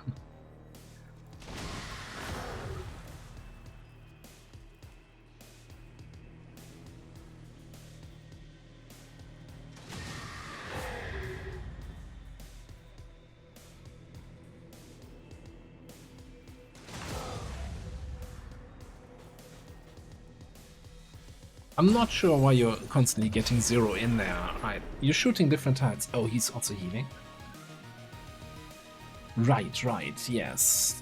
Speaker 1: I'm not sure why you're constantly getting 0 in there. You're shooting different targets. Oh, he's also healing. Right, yes.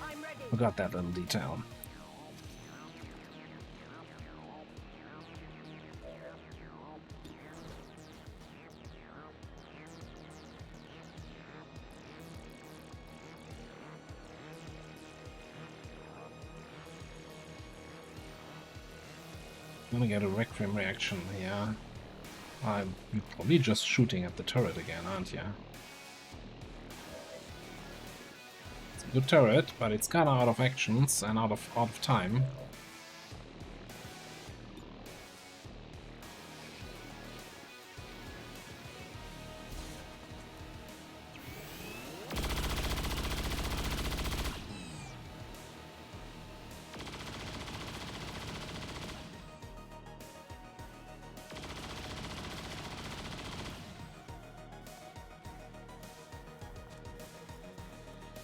Speaker 3: I'm ready.
Speaker 1: Forgot that little detail. I'm gonna get a Requiem reaction here. You're probably just shooting at the turret again, aren't you? It's a good turret, but it's kinda out of actions and out of time.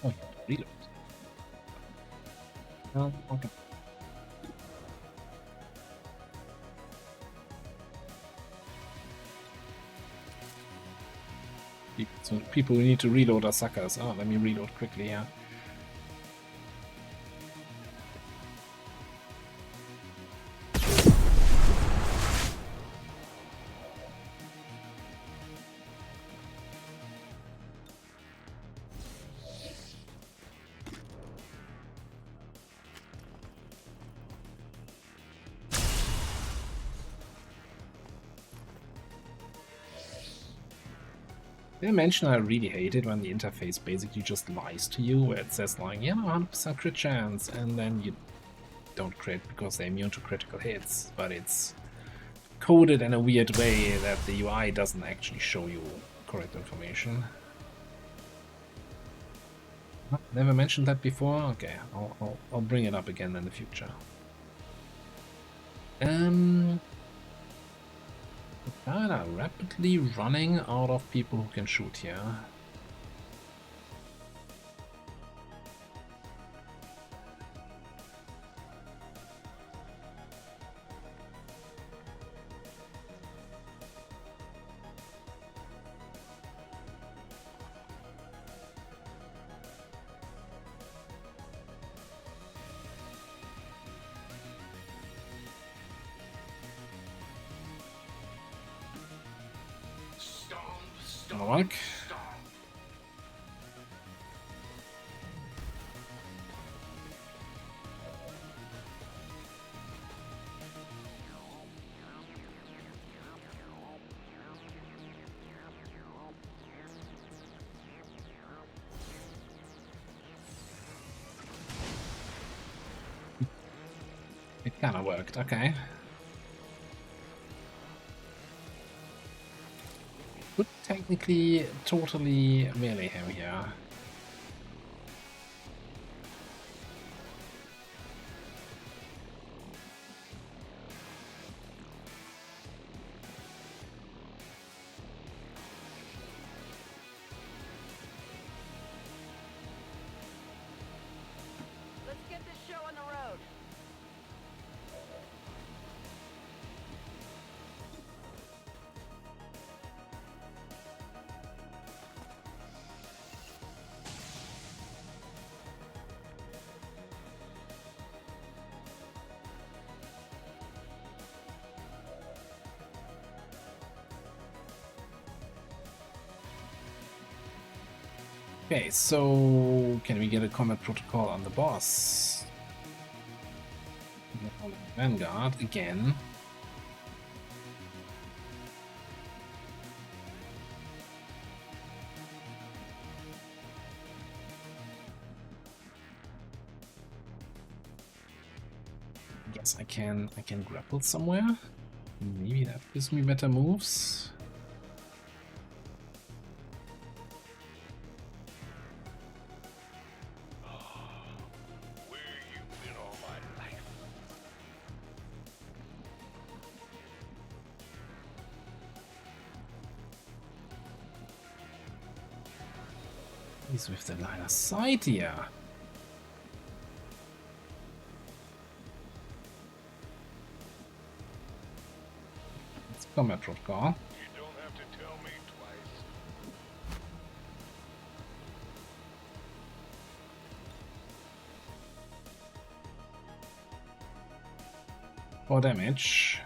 Speaker 1: Oh, reload. Oh, okay. So people who need to reload are suckers. Oh, let me reload quickly, yeah. Did I mention I really hate it when the interface basically just lies to you, where it says like, yeah, 100% crit chance, and then you don't crit because they're immune to critical hits, but it's coded in a weird way that the UI doesn't actually show you correct information. Never mentioned that before? Okay, I'll bring it up again in the future. Kinda rapidly running out of people who can shoot here. Work. It kind of worked, okay. Could technically totally melee him here.
Speaker 3: Let's get this show on the road.
Speaker 1: Okay, so can we get a combat protocol on the boss? Vanguard again. Get I can grapple somewhere. Maybe that gives me better moves.
Speaker 4: Where you been all my life?
Speaker 1: He's with the line of sight here. It's combat protocol.
Speaker 4: You don't have to tell me twice.
Speaker 1: 4 damage.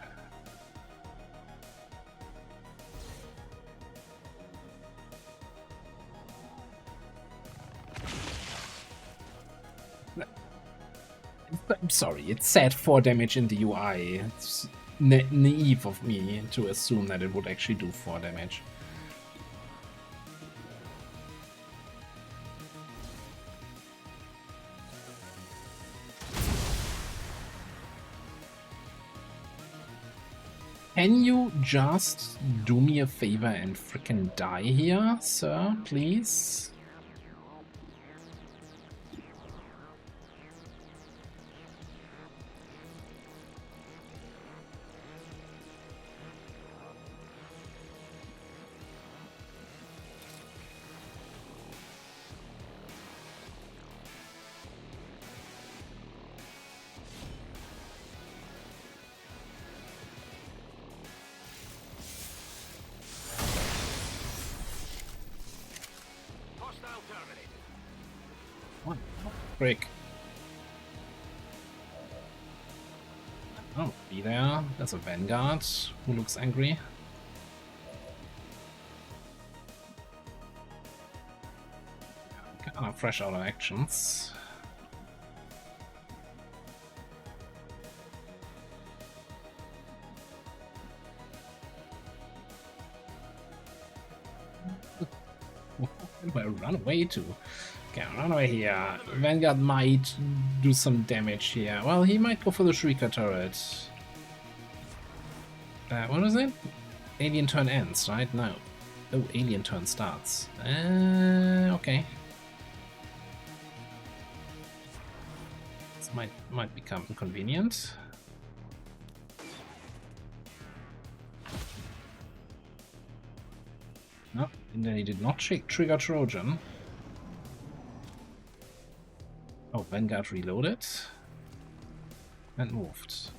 Speaker 1: I'm sorry, it said 4 damage in the UI. It's naive of me to assume that it would actually do 4 damage. Can you just do me a favor and frickin' die here, sir, please?
Speaker 5: Hostile terminated.
Speaker 1: What? Break. Oh, be there. There's a Vanguard who looks angry. Kind of fresh out of actions. Where do I run away to? Okay, run away here. Vanguard might do some damage here. Well, he might go for the Shrieker turret. What is it? Alien turn ends, right? No. Oh, alien turn starts. Okay. This might become inconvenient. No, and then he did not trigger Trojan. Oh, Vanguard reloaded and moved.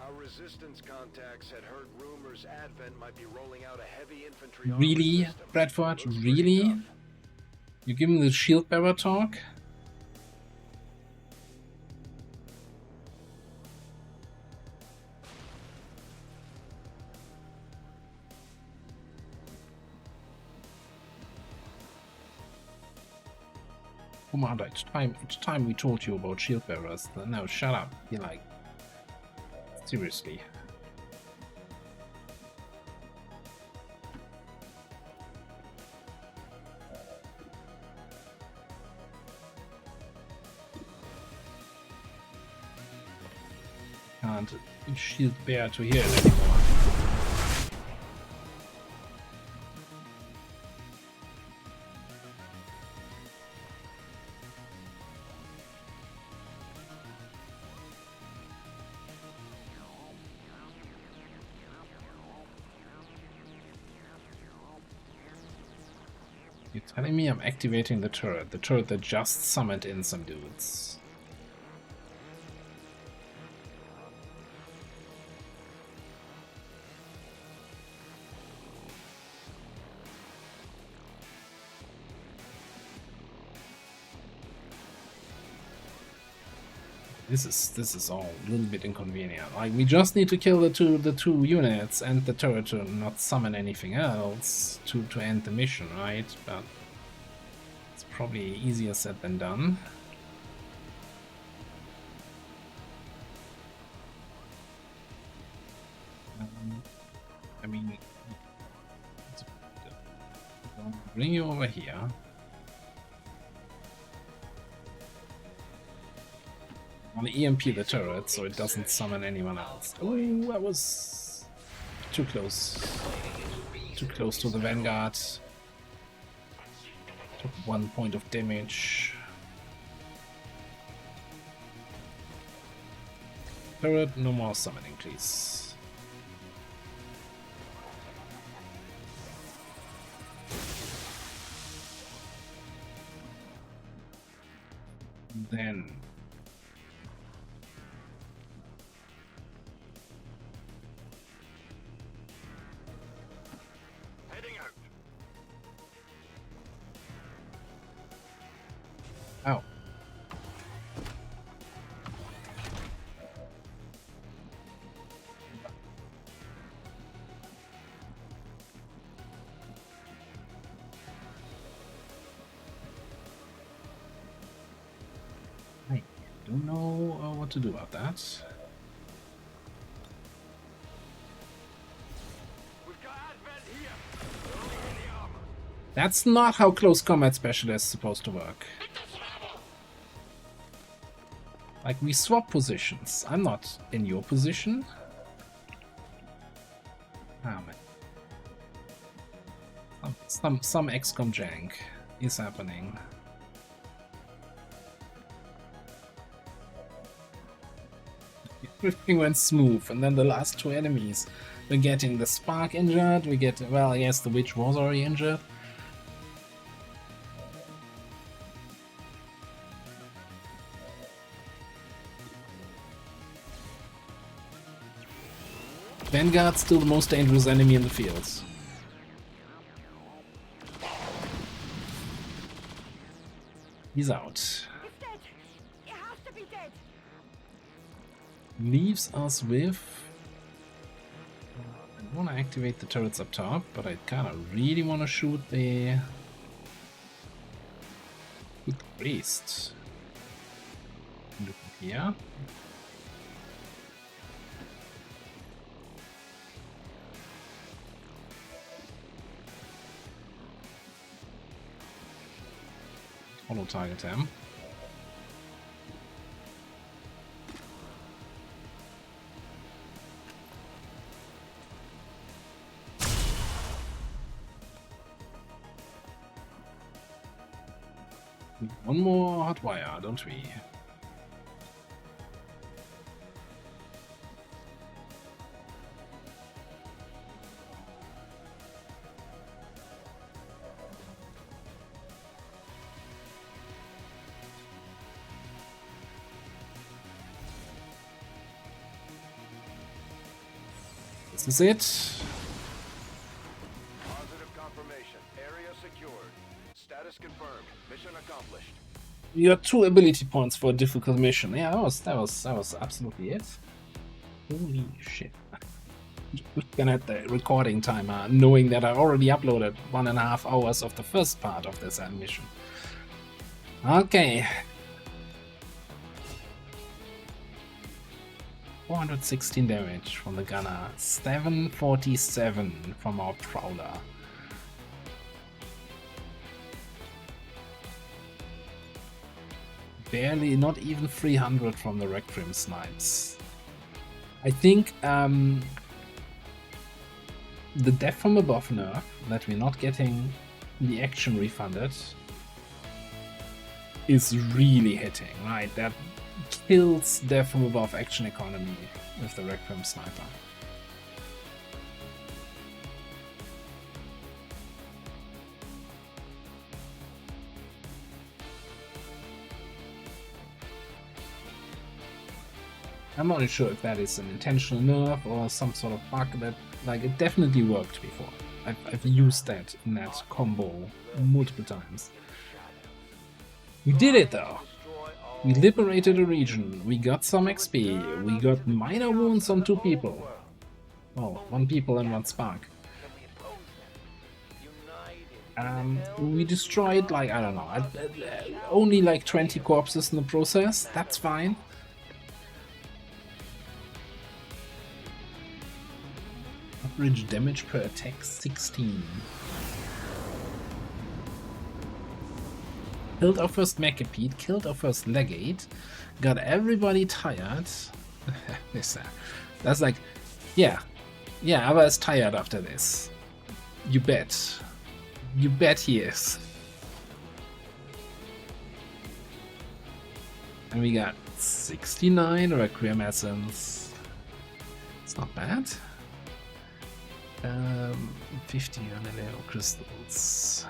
Speaker 5: Our resistance contacts had heard rumors Advent might be rolling out a heavy infantry armor
Speaker 1: Really,
Speaker 5: system.
Speaker 1: Bradford?
Speaker 5: Looks pretty
Speaker 1: Really?
Speaker 5: tough.
Speaker 1: You give me the shield bearer talk? Commander, each time we told you about shield bearers, no, shut up. You're like, seriously. Can't shield bear to hear it anymore. You're telling me I'm activating the turret that just summoned in some dudes. This is all a little bit inconvenient. Like, we just need to kill the two units and the turret to not summon anything else to end the mission, right? But it's probably easier said than done. I mean, bring you over here. want to EMP the turret so it doesn't summon anyone else. Oh, I was too close. Too close to the Vanguard. Took 1 point of damage. Turret, no more summoning, please. Then
Speaker 5: Heading out.
Speaker 1: ow. I don't know what to do about that.
Speaker 5: We've got advent here. Only in the armor.
Speaker 1: That's not how close combat specialist is supposed to work. Like, we swap positions. I'm not in your position. Ah, man. Some XCOM jank is happening. Everything went smooth, and then the last two enemies. We're getting the Spark injured, we get, well, yes, the Witch was already injured. Vanguard's still the most dangerous enemy in the field. He's out.
Speaker 3: It's dead. It has to be dead.
Speaker 1: Leaves us with... I want to activate the turrets up top, but I kind of really want to shoot the... Good priest. Look here. Auto target him. One more hot wire, don't we? This is it.
Speaker 5: Positive confirmation. Area secured. Status confirmed. Mission accomplished.
Speaker 1: You got 2 ability points for a difficult mission. Yeah, that was absolutely it. Holy shit! Looking at the recording timer, knowing that I already uploaded 1.5 hours of the first part of this mission. Okay. 416 damage from the gunner, 747 from our prowler. Barely, not even 300 from the Rectrim snipes. I think the death from above nerf, that we're not getting the action refunded, is really hitting, right? That kills death from above action economy with the Rectrim sniper. I'm not really sure if that is an intentional nerf or some sort of bug that, like, it definitely worked before. I've used that in that combo multiple times. We did it though. We liberated a region, we got some XP, we got minor wounds on 2 people. Well, 1 people and 1 spark. We destroyed, like, I don't know, only like 20 corpses in the process. That's fine. Average damage per attack 16. killed our first Mechapede, killed our first Legate, got everybody tired. That's like, yeah, Ava is tired after this. You bet. You bet he is. And we got 69 Requiem Essence. It's not bad. 50 Unaleo Crystals.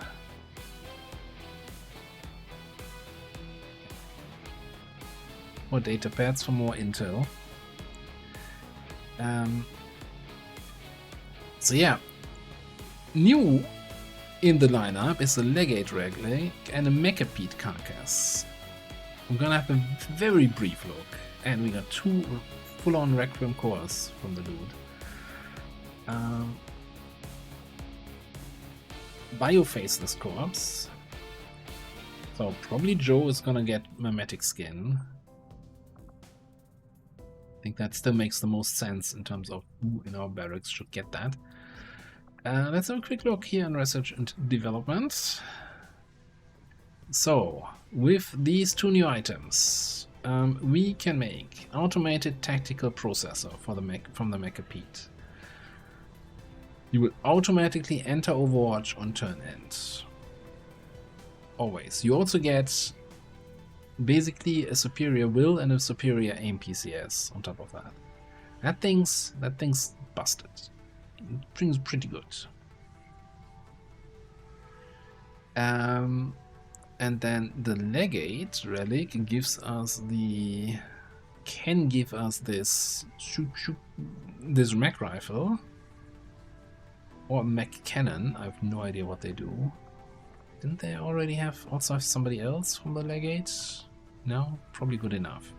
Speaker 1: More data pads for more intel. So yeah, new in the lineup is a Legate Relic and a Mechapede Carcass. I'm gonna have a very brief look, and we got 2 full-on Requiem cores from the loot. Bio-faceless corpse. So probably Joe is gonna get mimetic skin. I think that still makes the most sense in terms of who in our barracks should get that. Let's have a quick look here in research and development. So, with these 2 new items, we can make automated tactical processor for the from the Mechapede. You will automatically enter Overwatch on turn end. Always. You also get basically a superior will and a superior aim PCS on top of that. That thing's busted. Thing's pretty good. And then the Legate Relic gives us this this mech rifle or mech cannon. I have no idea what they do. Didn't they already also have somebody else from the Legate? No, probably good enough.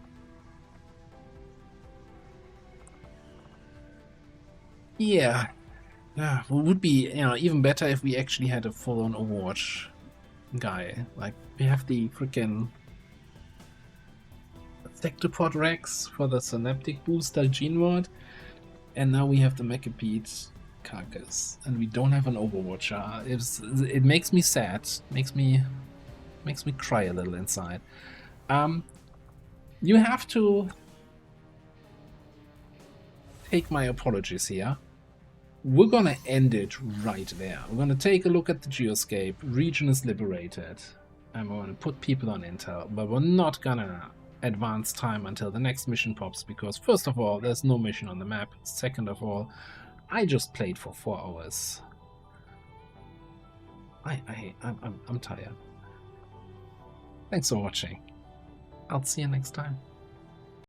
Speaker 1: Yeah, it would be even better if we actually had a full-on Overwatch guy. Like we have the freaking Sectopod Rex for the Synaptic Booster Gene Ward, and now we have the Mechapede Carcass, and we don't have an Overwatcher. It makes me sad. Makes me cry a little inside. You have to take my apologies here. We're gonna end it right there. We're gonna take a look at the geoscape. Region is liberated, and we're gonna put people on intel, but we're not gonna advance time until the next mission pops, because first of all, there's no mission on the map. Second of all, I just played for 4 hours. I'm tired. Thanks for watching. I'll see you next time.